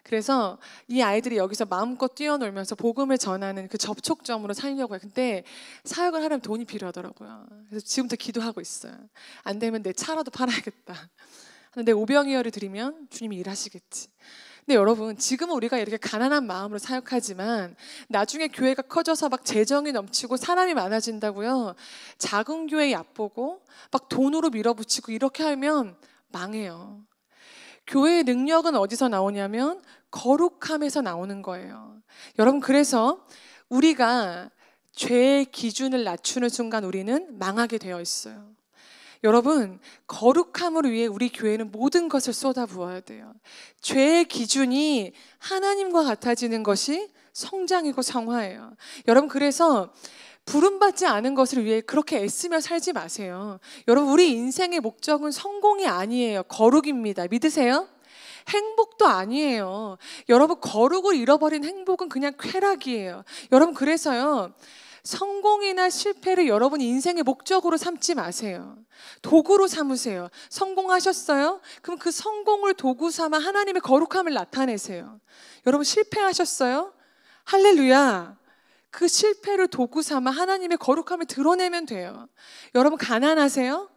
그래서 이 아이들이 여기서 마음껏 뛰어놀면서 복음을 전하는 그 접촉점으로 살려고 해요. 근데 사역을 하려면 돈이 필요하더라고요. 그래서 지금부터 기도하고 있어요. 안 되면 내 차라도 팔아야겠다. 내 오병이어를 드리면 주님이 일하시겠지. 근데 여러분, 지금은 우리가 이렇게 가난한 마음으로 사역하지만 나중에 교회가 커져서 막 재정이 넘치고 사람이 많아진다고요. 작은 교회 얕보고 막 돈으로 밀어붙이고 이렇게 하면 망해요. 교회의 능력은 어디서 나오냐면 거룩함에서 나오는 거예요. 여러분, 그래서 우리가 죄의 기준을 낮추는 순간 우리는 망하게 되어 있어요. 여러분, 거룩함을 위해 우리 교회는 모든 것을 쏟아부어야 돼요. 죄의 기준이 하나님과 같아지는 것이 성장이고 성화예요. 여러분, 그래서 부름받지 않은 것을 위해 그렇게 애쓰며 살지 마세요. 여러분, 우리 인생의 목적은 성공이 아니에요. 거룩입니다. 믿으세요? 행복도 아니에요. 여러분, 거룩을 잃어버린 행복은 그냥 쾌락이에요. 여러분, 그래서요, 성공이나 실패를 여러분 인생의 목적으로 삼지 마세요. 도구로 삼으세요. 성공하셨어요? 그럼 그 성공을 도구 삼아 하나님의 거룩함을 나타내세요. 여러분, 실패하셨어요? 할렐루야. 그 실패를 도구 삼아 하나님의 거룩함을 드러내면 돼요. 여러분, 가난하세요?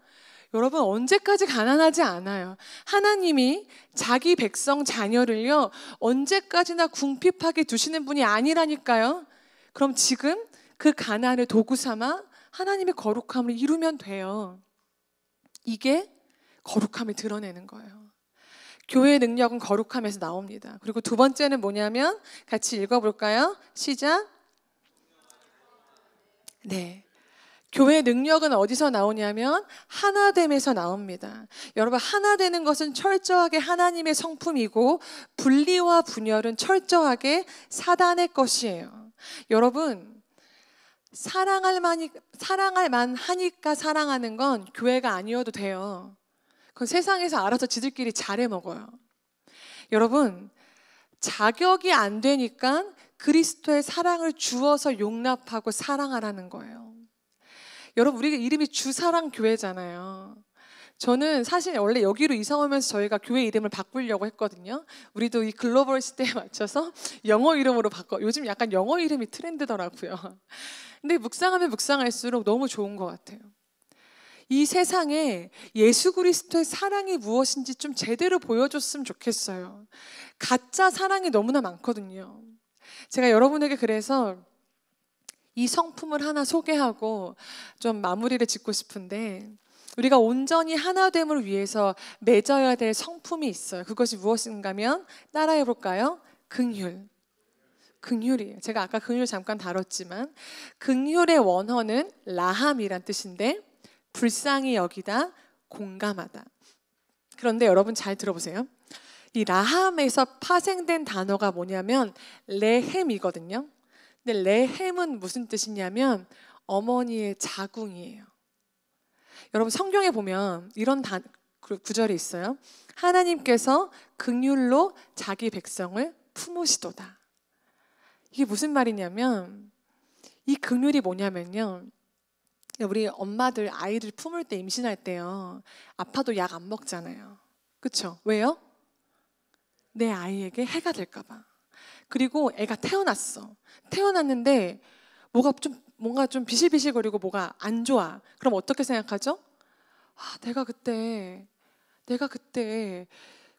여러분, 언제까지 가난하지 않아요. 하나님이 자기 백성 자녀를요, 언제까지나 궁핍하게 두시는 분이 아니라니까요. 그럼 지금 그 가난을 도구 삼아 하나님의 거룩함을 이루면 돼요. 이게 거룩함을 드러내는 거예요. 교회의 능력은 거룩함에서 나옵니다. 그리고 두 번째는 뭐냐면 같이 읽어볼까요? 시작. 네. 교회의 능력은 어디서 나오냐면 하나됨에서 나옵니다. 여러분, 하나되는 것은 철저하게 하나님의 성품이고 분리와 분열은 철저하게 사단의 것이에요. 여러분, 사랑할 만하니까 사랑하는 건 교회가 아니어도 돼요. 그건 세상에서 알아서 지들끼리 잘해 먹어요. 여러분, 자격이 안 되니까 그리스도의 사랑을 주어서 용납하고 사랑하라는 거예요. 여러분, 우리가 이름이 주사랑교회잖아요. 저는 사실 원래 여기로 이사 오면서 저희가 교회 이름을 바꾸려고 했거든요. 우리도 이 글로벌 시대에 맞춰서 영어 이름으로 요즘 약간 영어 이름이 트렌드더라고요. 근데 묵상하면 묵상할수록 너무 좋은 것 같아요. 이 세상에 예수 그리스도의 사랑이 무엇인지 좀 제대로 보여줬으면 좋겠어요. 가짜 사랑이 너무나 많거든요. 제가 여러분에게 그래서 이 성품을 하나 소개하고 좀 마무리를 짓고 싶은데, 우리가 온전히 하나됨을 위해서 맺어야 될 성품이 있어요. 그것이 무엇인가 하면 따라해 볼까요? 긍휼. 긍휼이에요. 제가 아까 긍휼 잠깐 다뤘지만 긍휼의 원어는 라함이란 뜻인데 불쌍히 여기다, 공감하다. 그런데 여러분 잘 들어보세요. 이 라함에서 파생된 단어가 뭐냐면 레헴이거든요. 근데 레헴은 무슨 뜻이냐면 어머니의 자궁이에요. 여러분, 성경에 보면 이런 구절이 있어요. 하나님께서 긍휼로 자기 백성을 품으시도다. 이게 무슨 말이냐면, 이 긍휼이 뭐냐면요, 우리 엄마들 아이들 품을 때, 임신할 때요, 아파도 약 안 먹잖아요. 그렇죠? 왜요? 내 아이에게 해가 될까 봐. 그리고 애가 태어났는데 뭔가 좀 비실비실거리고 뭐가 안 좋아. 그럼 어떻게 생각하죠? 아, 내가 그때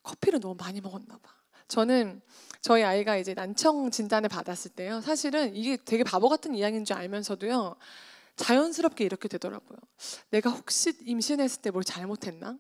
커피를 너무 많이 먹었나 봐. 저는 저희 아이가 이제 난청 진단을 받았을 때요, 사실은 이게 되게 바보 같은 이야기인 줄 알면서도요, 자연스럽게 이렇게 되더라고요. 내가 혹시 임신했을 때 뭘 잘못했나?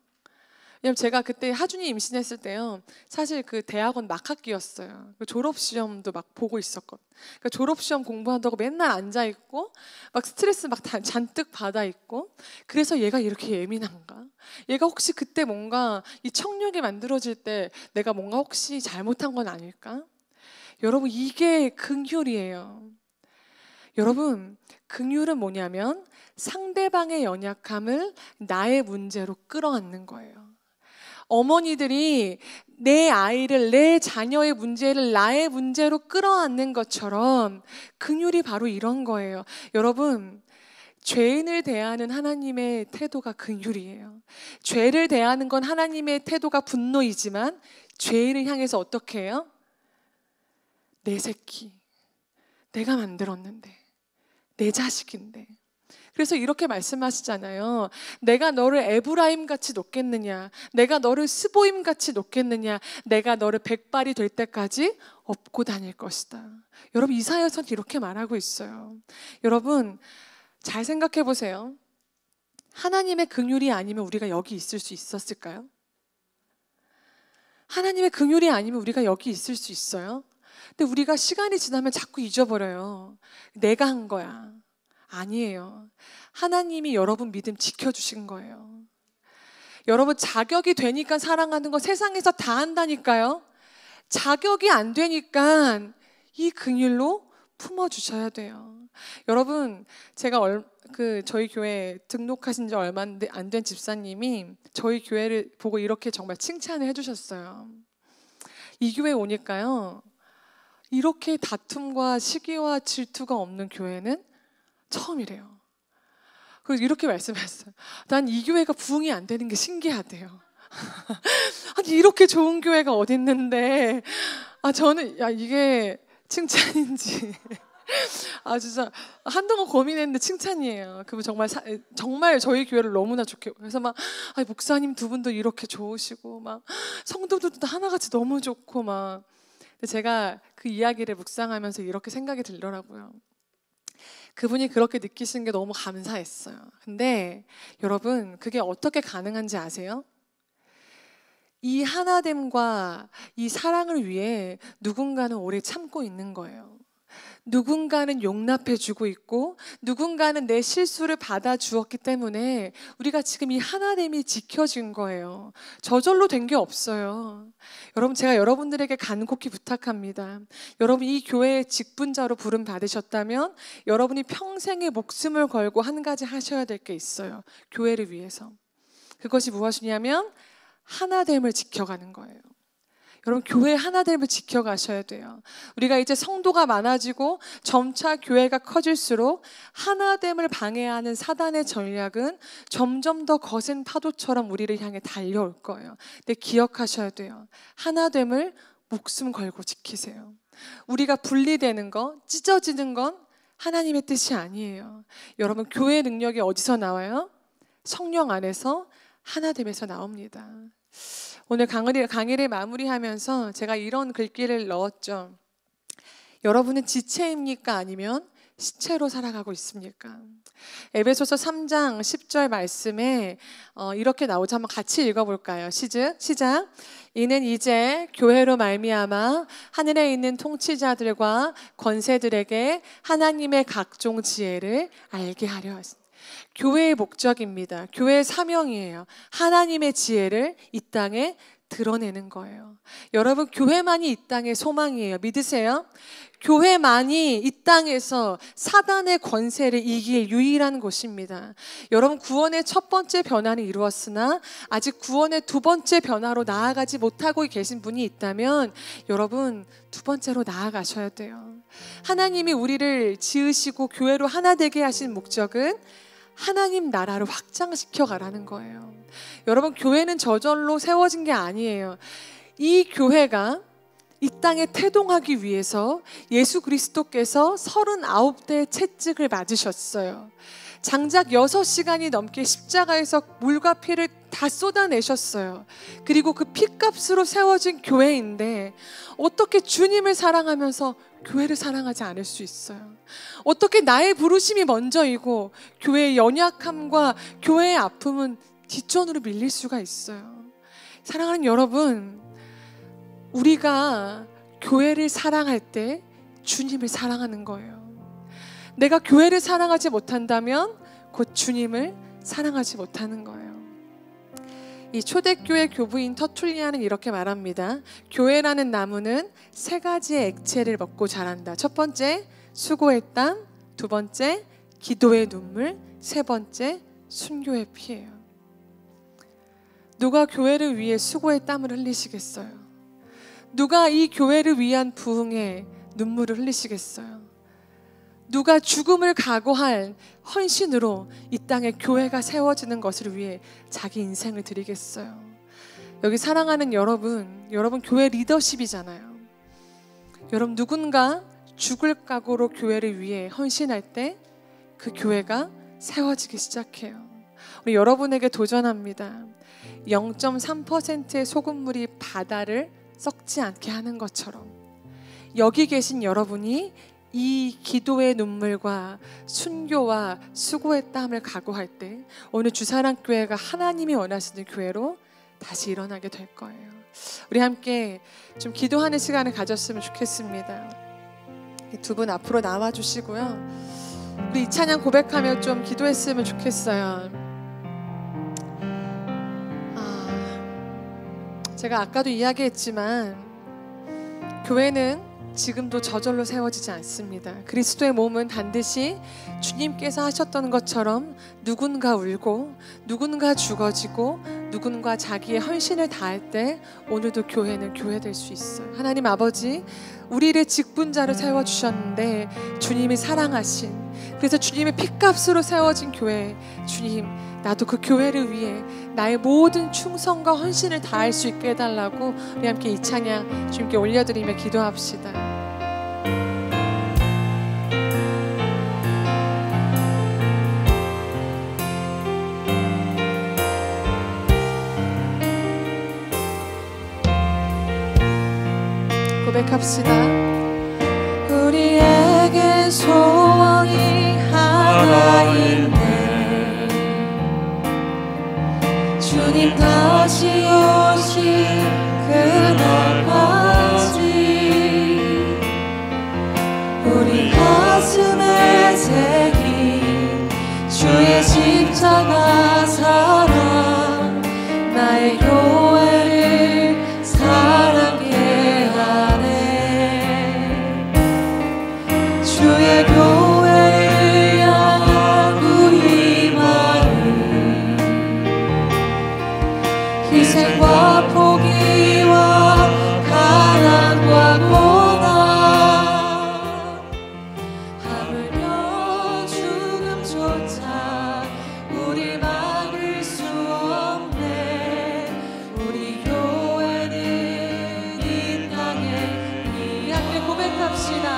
왜냐면 제가 그때 하준이 임신했을 때요, 사실 그 대학원 막학기였어요. 졸업시험도 막 보고 있었거든. 그러니까 졸업시험 공부한다고 맨날 앉아있고 막 스트레스 막 잔뜩 받아있고, 그래서 얘가 이렇게 예민한가? 얘가 혹시 그때 뭔가 이 청력이 만들어질 때 내가 뭔가 혹시 잘못한 건 아닐까? 여러분, 이게 긍휼이에요. 여러분, 긍휼은 뭐냐면 상대방의 연약함을 나의 문제로 끌어안는 거예요. 어머니들이 내 아이를, 내 자녀의 문제를 나의 문제로 끌어안는 것처럼 긍휼이 바로 이런 거예요. 여러분, 죄인을 대하는 하나님의 태도가 긍휼이에요. 죄를 대하는 건 하나님의 태도가 분노이지만 죄인을 향해서 어떻게 해요? 내 새끼, 내가 만들었는데, 내 자식인데. 그래서 이렇게 말씀하시잖아요. 내가 너를 에브라임 같이 놓겠느냐, 내가 너를 스보임 같이 놓겠느냐, 내가 너를 백발이 될 때까지 업고 다닐 것이다. 여러분, 이사야서는 이렇게 말하고 있어요. 여러분, 잘 생각해 보세요. 하나님의 긍휼이 아니면 우리가 여기 있을 수 있었을까요? 하나님의 긍휼이 아니면 우리가 여기 있을 수 있어요? 근데 우리가 시간이 지나면 자꾸 잊어버려요. 내가 한 거야. 아니에요. 하나님이 여러분 믿음 지켜주신 거예요. 여러분, 자격이 되니까 사랑하는 거 세상에서 다 한다니까요. 자격이 안 되니까 이 긍휼로 품어주셔야 돼요. 여러분, 제가 저희 교회 등록하신 지 얼마 안 된 집사님이 저희 교회를 보고 이렇게 정말 칭찬을 해주셨어요. 이 교회 오니까요, 이렇게 다툼과 시기와 질투가 없는 교회는 처음이래요. 그래서 이렇게 말씀하셨어요. 난 이 교회가 부흥이 안 되는 게 신기하대요. 아니, 이렇게 좋은 교회가 어디 있는데, 저는 이게 칭찬인지 진짜 한동안 고민했는데 칭찬이에요. 그분 정말 저희 교회를 너무나 좋게, 그래서 목사님 두 분도 이렇게 좋으시고 성도들도 하나같이 너무 좋고 근데 제가 그 이야기를 묵상하면서 이렇게 생각이 들더라고요. 그분이 그렇게 느끼시는 게 너무 감사했어요. 근데 여러분, 그게 어떻게 가능한지 아세요? 이 하나됨과 이 사랑을 위해 누군가는 오래 참고 있는 거예요. 누군가는 용납해주고 있고 누군가는 내 실수를 받아주었기 때문에 우리가 지금 이 하나됨이 지켜진 거예요. 저절로 된 게 없어요. 여러분, 제가 여러분들에게 간곡히 부탁합니다. 여러분, 이 교회의 직분자로 부름 받으셨다면 여러분이 평생의 목숨을 걸고 한 가지 하셔야 될 게 있어요. 교회를 위해서. 그것이 무엇이냐면 하나됨을 지켜가는 거예요. 여러분, 교회 하나됨을 지켜가셔야 돼요. 우리가 이제 성도가 많아지고 점차 교회가 커질수록 하나됨을 방해하는 사단의 전략은 점점 더 거센 파도처럼 우리를 향해 달려올 거예요. 근데 기억하셔야 돼요. 하나됨을 목숨 걸고 지키세요. 우리가 분리되는 거, 찢어지는 건 하나님의 뜻이 아니에요. 여러분, 교회의 능력이 어디서 나와요? 성령 안에서 하나됨에서 나옵니다. 오늘 강의를 마무리하면서 제가 이런 글귀를 넣었죠. 여러분은 지체입니까? 아니면 시체로 살아가고 있습니까? 에베소서 3장 10절 말씀에 이렇게 나오죠. 한번 같이 읽어볼까요? 시작. 이는 이제 교회로 말미암아 하늘에 있는 통치자들과 권세들에게 하나님의 각종 지혜를 알게 하려 하십니다. 교회의 목적입니다. 교회의 사명이에요. 하나님의 지혜를 이 땅에 드러내는 거예요. 여러분, 교회만이 이 땅의 소망이에요. 믿으세요? 교회만이 이 땅에서 사단의 권세를 이길 유일한 곳입니다. 여러분, 구원의 첫 번째 변화는 이루었으나 아직 구원의 두 번째 변화로 나아가지 못하고 계신 분이 있다면 여러분, 두 번째로 나아가셔야 돼요. 하나님이 우리를 지으시고 교회로 하나 되게 하신 목적은 하나님 나라를 확장시켜 가라는 거예요. 여러분, 교회는 저절로 세워진 게 아니에요. 이 교회가 이 땅에 태동하기 위해서 예수 그리스도께서 39대의 채찍을 맞으셨어요. 장작 6시간이 넘게 십자가에서 물과 피를 다 쏟아내셨어요. 그리고 그 피값으로 세워진 교회인데 어떻게 주님을 사랑하면서 교회를 사랑하지 않을 수 있어요? 어떻게 나의 부르심이 먼저이고 교회의 연약함과 교회의 아픔은 뒷전으로 밀릴 수가 있어요? 사랑하는 여러분, 우리가 교회를 사랑할 때 주님을 사랑하는 거예요. 내가 교회를 사랑하지 못한다면 곧 주님을 사랑하지 못하는 거예요. 이 초대교회 교부인 터툴리아는 이렇게 말합니다. 교회라는 나무는 세 가지의 액체를 먹고 자란다. 첫 번째, 수고의 땀. 두 번째 기도의 눈물, 세 번째 순교의 피예요. 누가 교회를 위해 수고의 땀을 흘리시겠어요? 누가 이 교회를 위한 부흥의 눈물을 흘리시겠어요? 누가 죽음을 각오할 헌신으로 이 땅에 교회가 세워지는 것을 위해 자기 인생을 드리겠어요? 여기 사랑하는 여러분 교회 리더십이잖아요. 여러분 누군가 죽을 각오로 교회를 위해 헌신할 때 그 교회가 세워지기 시작해요. 우리 여러분에게 도전합니다. 0.3%의 소금물이 바다를 썩지 않게 하는 것처럼 여기 계신 여러분이 이 기도의 눈물과 순교와 수고의 땀을 각오할 때 오늘 주사랑교회가 하나님이 원하시는 교회로 다시 일어나게 될 거예요. 우리 함께 좀 기도하는 시간을 가졌으면 좋겠습니다. 두 분 앞으로 나와 주시고요. 우리 이 찬양 고백하며 좀 기도했으면 좋겠어요. 제가 아까도 이야기했지만 교회는 지금도 저절로 세워지지 않습니다. 그리스도의 몸은 반드시 주님께서 하셨던 것처럼 누군가 울고 누군가 죽어지고 누군가 자기의 헌신을 다할 때 오늘도 교회는 교회될 수 있어요. 하나님 아버지, 우리를 직분자로 세워주셨는데 주님이 사랑하신, 그래서 주님의 핏값으로 세워진 교회, 주님 나도 그 교회를 위해 나의 모든 충성과 헌신을 다할 수 있게 해달라고 우리 함께 이 찬양 주님께 올려드리며 기도합시다. 고백합시다. 우리에게 소원이 하나 있네. 주님 다시 오신 그날까지 우리 가슴에 새긴 주의 십자가 사랑, 나의 교회를 사랑해 하네. 주의 교회를 향한 우리 마음, 희생과 포기와 가난과 고난, 하물며 죽음조차 우리 막을 수 없네. 우리 교회는 이 땅에 이 함께 고백합시다.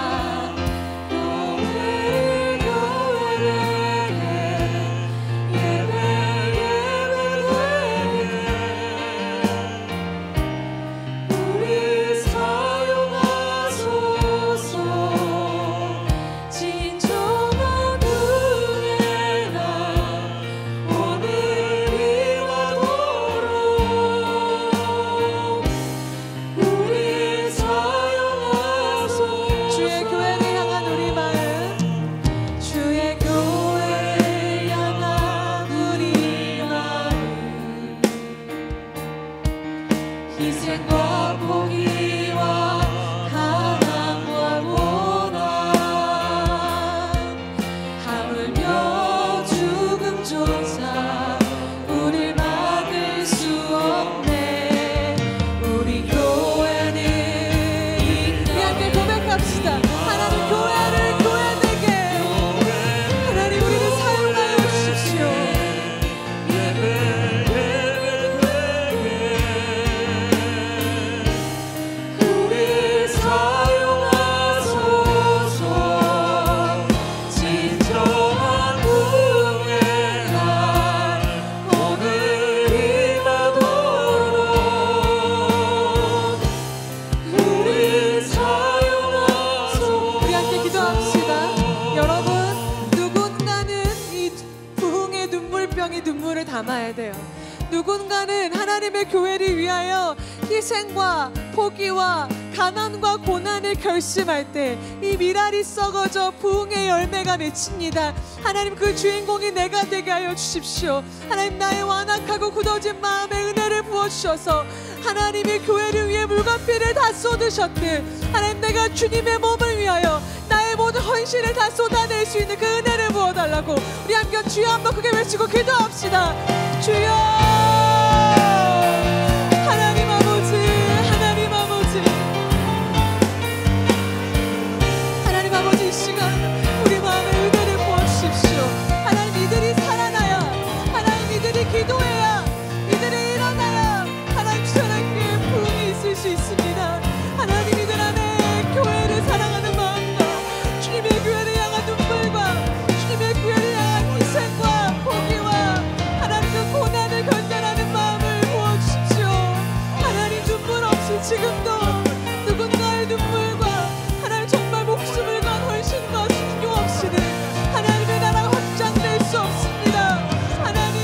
희생과 포기와 가난과 고난, 하물며 죽음조차 우릴 막을 수 없네. 우리 교회는 우리 함께 고백합시다. 하나님 교회를 교회되게 하나님 우리를 사용하여 주십시오. 눈물을 담아야 돼요. 누군가는 하나님의 교회를 위하여 희생과 포기와 가난과 고난을 결심할 때 이 밀알이 썩어져 부흥의 열매가 맺힙니다. 하나님 그 주인공이 내가 되게 하여 주십시오. 하나님 나의 완악하고 굳어진 마음에 은혜를 부어주셔서 하나님의 교회를 위해 물과 피를 다 쏟으셨듯 하나님 내가 주님의 몸을 위하여 나의 모든 헌신을 다 쏟아낼 수 있는 그 은혜를 부어달라고 우리 함께 주여 한번 크게 외치고 기도합시다. 주여, 하나님 아버지, 하나님 아버지, 하나님 아버지, 이 시간 우리 마음에 은혜를 부어주십시오. 하나님, 이들이 살아나야, 하나님 이들이 기도해야, 이들이 일어나야 하나님 주사랑교회에 부흥이 있을 수 있습니다. 하나님, 이들 안에 교회를 사랑하는 마음과 주님의 교회를 향한 눈물과 주님의 교회를 향한 희생과 포기와 하나님 그 고난을 견뎌내는 마음을 부어주십시오. 하나님, 눈물 없이 지금도 누군가의 눈물과 하나님 정말 목숨을 건 헌신과 순교 없이는 하나님의 나라가 확장될 수 없습니다. 하나님,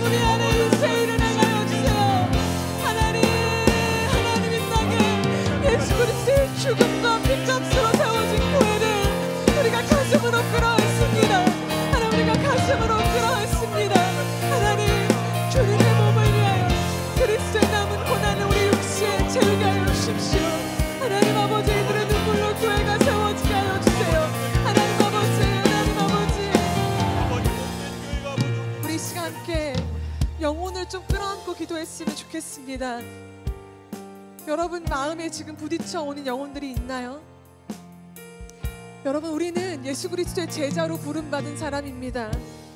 우리 안에 이 세일을 행하여 주세요. 하나님, 하나님 이 땅에 예수 그리스도의 죽음과 핏값으로 세워진 교회를 우리가 가슴으로 끌어안습니다. 하나님, 우리가 가슴으로 끌어안습니다. 하나님, 주님의 몸을 위하여 그리스도의 남은 고난을 우리 육신에 채우게 하여 주십시오. 하나님 아버지, 이들의 눈물로 교회가 세워지게 하여 주세요. 하나님 아버지, 하나님 아버지, 우리 이 시간 함께 영혼을 좀 끌어안고 기도했으면 좋겠습니다. 여러분 마음에 지금 부딪혀 오는 영혼들이 있나요? 여러분, 우리는 예수 그리스도의 제자로 부름받은 사람입니다.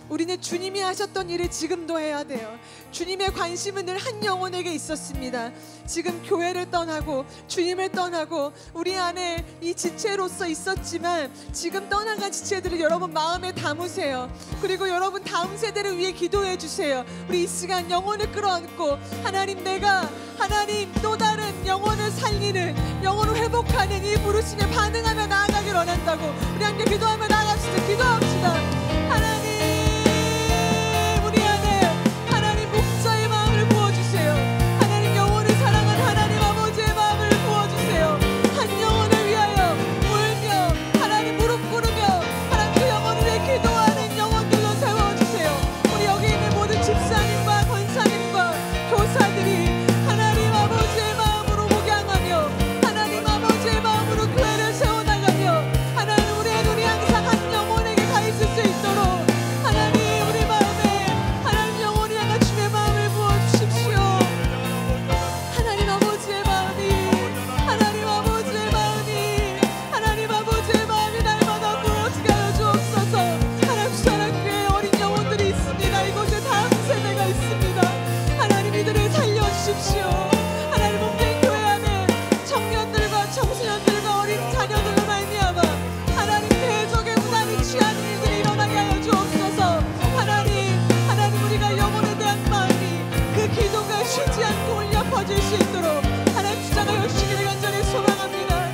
우리는 주님이 하셨던 일을 지금도 해야 돼요. 주님의 관심은 늘 한 영혼에게 있었습니다. 지금 교회를 떠나고 주님을 떠나고 우리 안에 이 지체로서 있었지만 지금 떠나간 지체들을 여러분 마음에 담으세요. 그리고 여러분 다음 세대를 위해 기도해 주세요. 우리 이 시간 영혼을 끌어안고 하나님, 내가 하나님 또 다른 영혼을 살리는, 영혼을 회복하는 이 부르심에 반응하며 나아가길 원한다고 우리 함께 기도하며 나아갑시다. 기도합시다. 하나님, 우리 안에 하나님 목자의 마음을 부어주세요. 하나님, 영혼을 사랑한 하나님 아버지의 마음을 부어주세요. 한 영혼을 위하여 울며 하나님 무릎 꿇으며 하나님 그 영혼을 위해 기도하는 영혼들로 세워주세요. 우리 여기 있는 모든 집사님과 권사님과 교사들이 하나님 아버지의 마음으로 목양하며 하나님 아버지의 마음으로 교회를 세워나가며 하나님, 우리의 눈이 항상 한 영혼에게 가 있을 수 있도록 하나님, 우리 마음에 하나님 영혼이 향한 주의 마음을 부어주십시오. 하나님 아버지의 마음이, 하나님 아버지의 마음이, 하나님 아버지의 마음이 날마다 부어지게 하여 주옵소서. 하나님, 주사랑교회에 어린 영혼들이 있습니다. 이곳에 다음 세대가 있습니다. 하나님, 이들을 살려주십시오. 하나님, 몸된 교회 안에 청년들과 청소년들과 어린 자녀들로 말미암아 하나님 대적의 무단히 취하는 일들이 일어나게 하여 주옵소서. 하나님, 하나님, 우리가 영혼에 대한 마음이 그 기도가 쉬지 않고 울려 퍼질 수 있도록 하나님 주장하여 주시기를 간절히 소망합니다.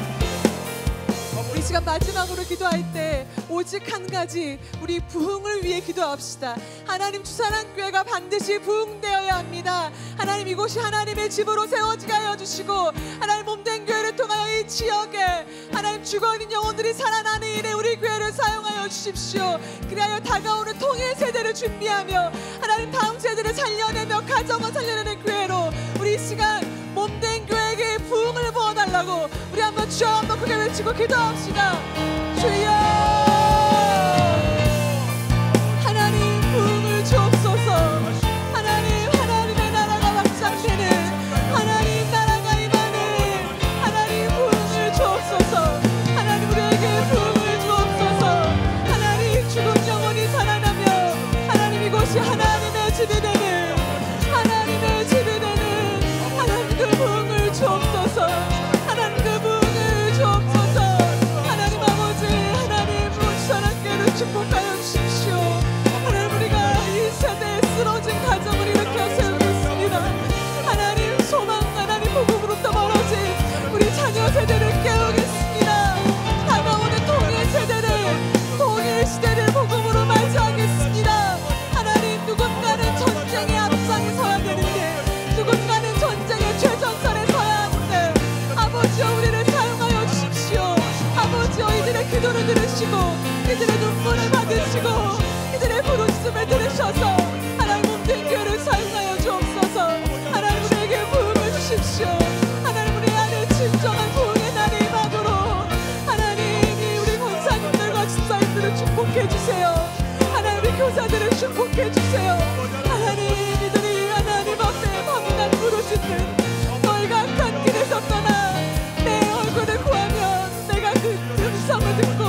이 시간 마지막으로 기도할 때 오직 한 가지, 우리 부흥을 위해 기도합시다. 하나님, 주사랑교회가 반드시 부흥되어야 합니다. 하나님, 이곳이 하나님의 집으로 세워지게 하여 주시고 하나님, 몸된 교회를 통하여 이 지역에 하나님 죽어있는 영혼들이 살아나는 일에 우리 교회를 사용하여 주십시오. 그리하여 다가오는 통일 세대를 준비하며 하나님 다음 세대를 살려내며 가정을 살려내는 교회로 우리 이 시간 몸된 교회에게 부흥을 부어달라고 우리 한번 주여 한번 크게 외치고 기도합시다. 주여, 하나님 부흥을 주옵소서. 하나님, 하나님의 나라가 확장되는 하나님 나라가 임하는 하나님 부흥을 주옵소서. 하나님, 우리에게 부흥을 주옵소서. 하나님, 죽은 영혼이 살아나며 하나님 이곳이 하나님의 집이 되는, 하나님의 집이 되는 하나님 그 부흥을 주옵소서. 하나님, 그 부흥을 주옵소서. 하나님 아버지, 하나님 새롭게 해주세요. 하나님, 이들이 하나님 앞에 밤낮 부르짖는 너희가 악한 길에서 떠나 내 얼굴을 구하면 내가 그 음성을 듣고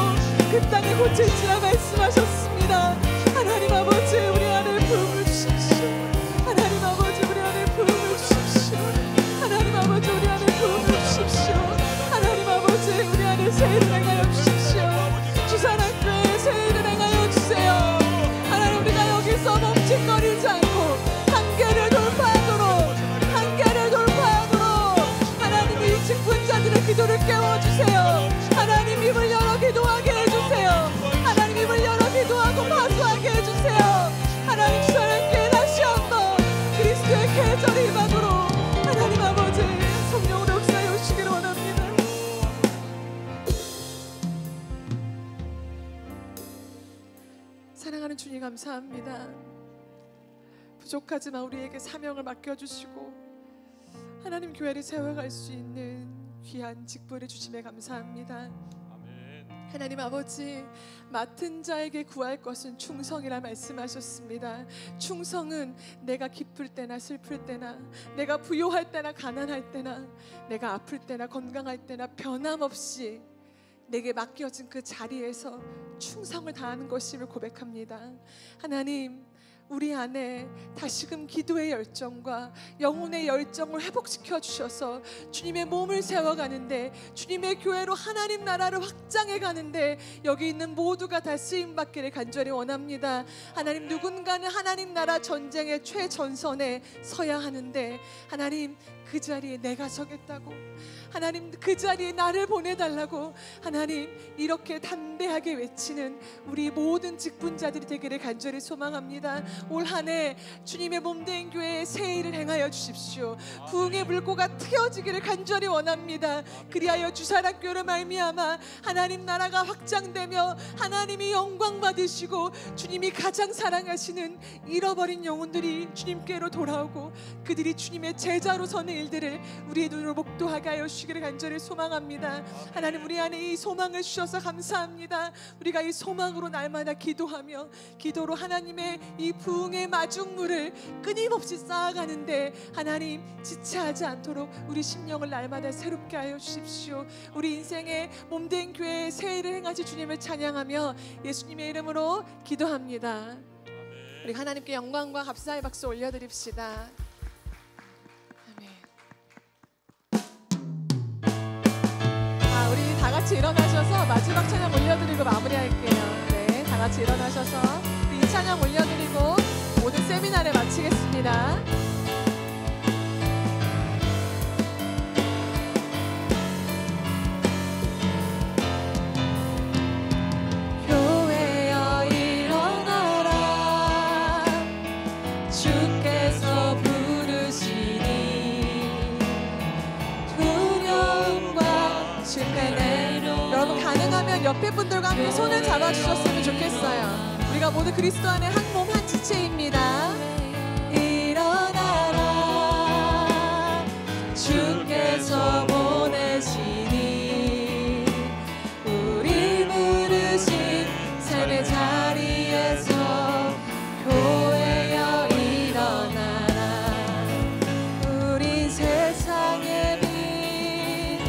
그 땅에 고칠지라 말씀하셨습니다. 하나님 아버지, 우리 안에 부음을 주십시오. 하나님 아버지, 우리 안에 부음을 주십시오. 하나님 아버지, 우리 안에 부음을 주십시오. 하나님 아버지, 우리 안에 세일을 행하여 주십시오. 주사랑교회 세일을 행하여 주세요. 하나님, 우리가 여기서 멈칫거리지 않고 한계를 돌파하도록 하나님, 이 직분자들의 기도를 깨워주세요. 하나님, 입을 열어 기도하게 해주세요. 하나님, 입을 열어 기도하고 파수하게 해주세요. 하나님, 주사랑교회 다시 한번 그리스도의 계절이 임하도록 하나님 아버지 성령으로 역사해 주시기를 원합니다. 사랑하는 주님, 감사합니다. 부족하지만 우리에게 사명을 맡겨주시고 하나님 교회를 세워갈 수 있는 귀한 직분을 주심에 감사합니다. 하나님 아버지, 맡은 자에게 구할 것은 충성이라 말씀하셨습니다. 충성은 내가 기쁠 때나 슬플 때나, 내가 부요할 때나 가난할 때나, 내가 아플 때나 건강할 때나 변함없이 내게 맡겨진 그 자리에서 충성을 다하는 것임을 고백합니다. 하나님, 우리 안에 다시금 기도의 열정과 영혼의 열정을 회복시켜 주셔서 주님의 몸을 세워가는데, 주님의 교회로 하나님 나라를 확장해 가는데 여기 있는 모두가 다 쓰임받기를 간절히 원합니다. 하나님, 누군가는 하나님 나라 전쟁의 최전선에 서야 하는데 하나님, 그 자리에 내가 서겠다고, 하나님 그 자리에 나를 보내달라고 하나님 이렇게 담대하게 외치는 우리 모든 직분자들이 되기를 간절히 소망합니다. 올 한 해 주님의 몸된 교회에 새 일을 행하여 주십시오. 부흥의 물고가 트여지기를 간절히 원합니다. 그리하여 주사랑교회로 말미암아 하나님 나라가 확장되며 하나님이 영광 받으시고 주님이 가장 사랑하시는 잃어버린 영혼들이 주님께로 돌아오고 그들이 주님의 제자로 서는 일들을 우리의 눈으로 목도하게 하여 주시기를 간절히 소망합니다. 하나님, 우리 안에 이 소망을 주셔서 감사합니다. 우리가 이 소망으로 날마다 기도하며 기도로 하나님의 이 부흥의 마중물을 끊임없이 쌓아가는데 하나님 지체하지 않도록 우리 심령을 날마다 새롭게 하여 주십시오. 우리 인생의 몸된 교회의 새 일을 행하시 주님을 찬양하며 예수님의 이름으로 기도합니다. 우리 하나님께 영광과 감사의 박수 올려드립시다. 우리 다 같이 일어나셔서 마지막 찬양 올려드리고 마무리할게요. 네, 다 같이 일어나셔서 이 찬양 올려드리고 모든 세미나를 마치겠습니다. 교회여 일어나라, 주께서 부르시니 두려움과 여러분, 가능하면 옆에 분들과 함께 손을 잡아주셨으면 좋겠어요. 우리가 모두 그리스도 안에 한 몸 한 지체입니다. 일어나라, 주께서 보내시니 우리 부르신 삶의 자리에서 교회여 일어나라. 우리 세상의 빛,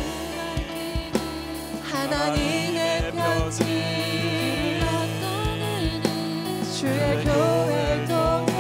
하나님의 편지, 주의 교회를 통해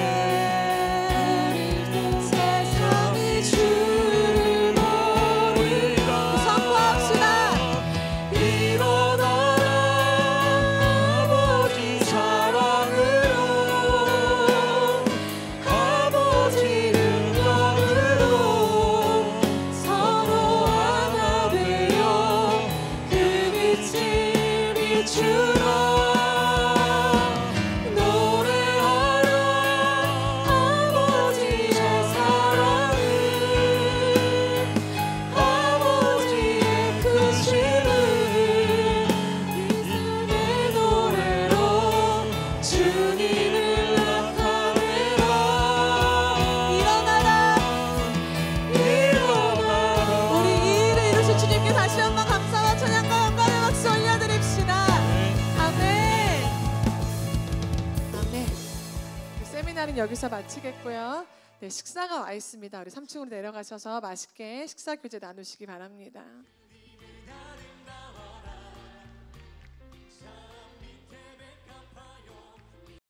여기서 마치겠고요. 네, 식사가 와 있습니다. 우리 3층으로 내려가셔서 맛있게 식사 교제 나누시기 바랍니다.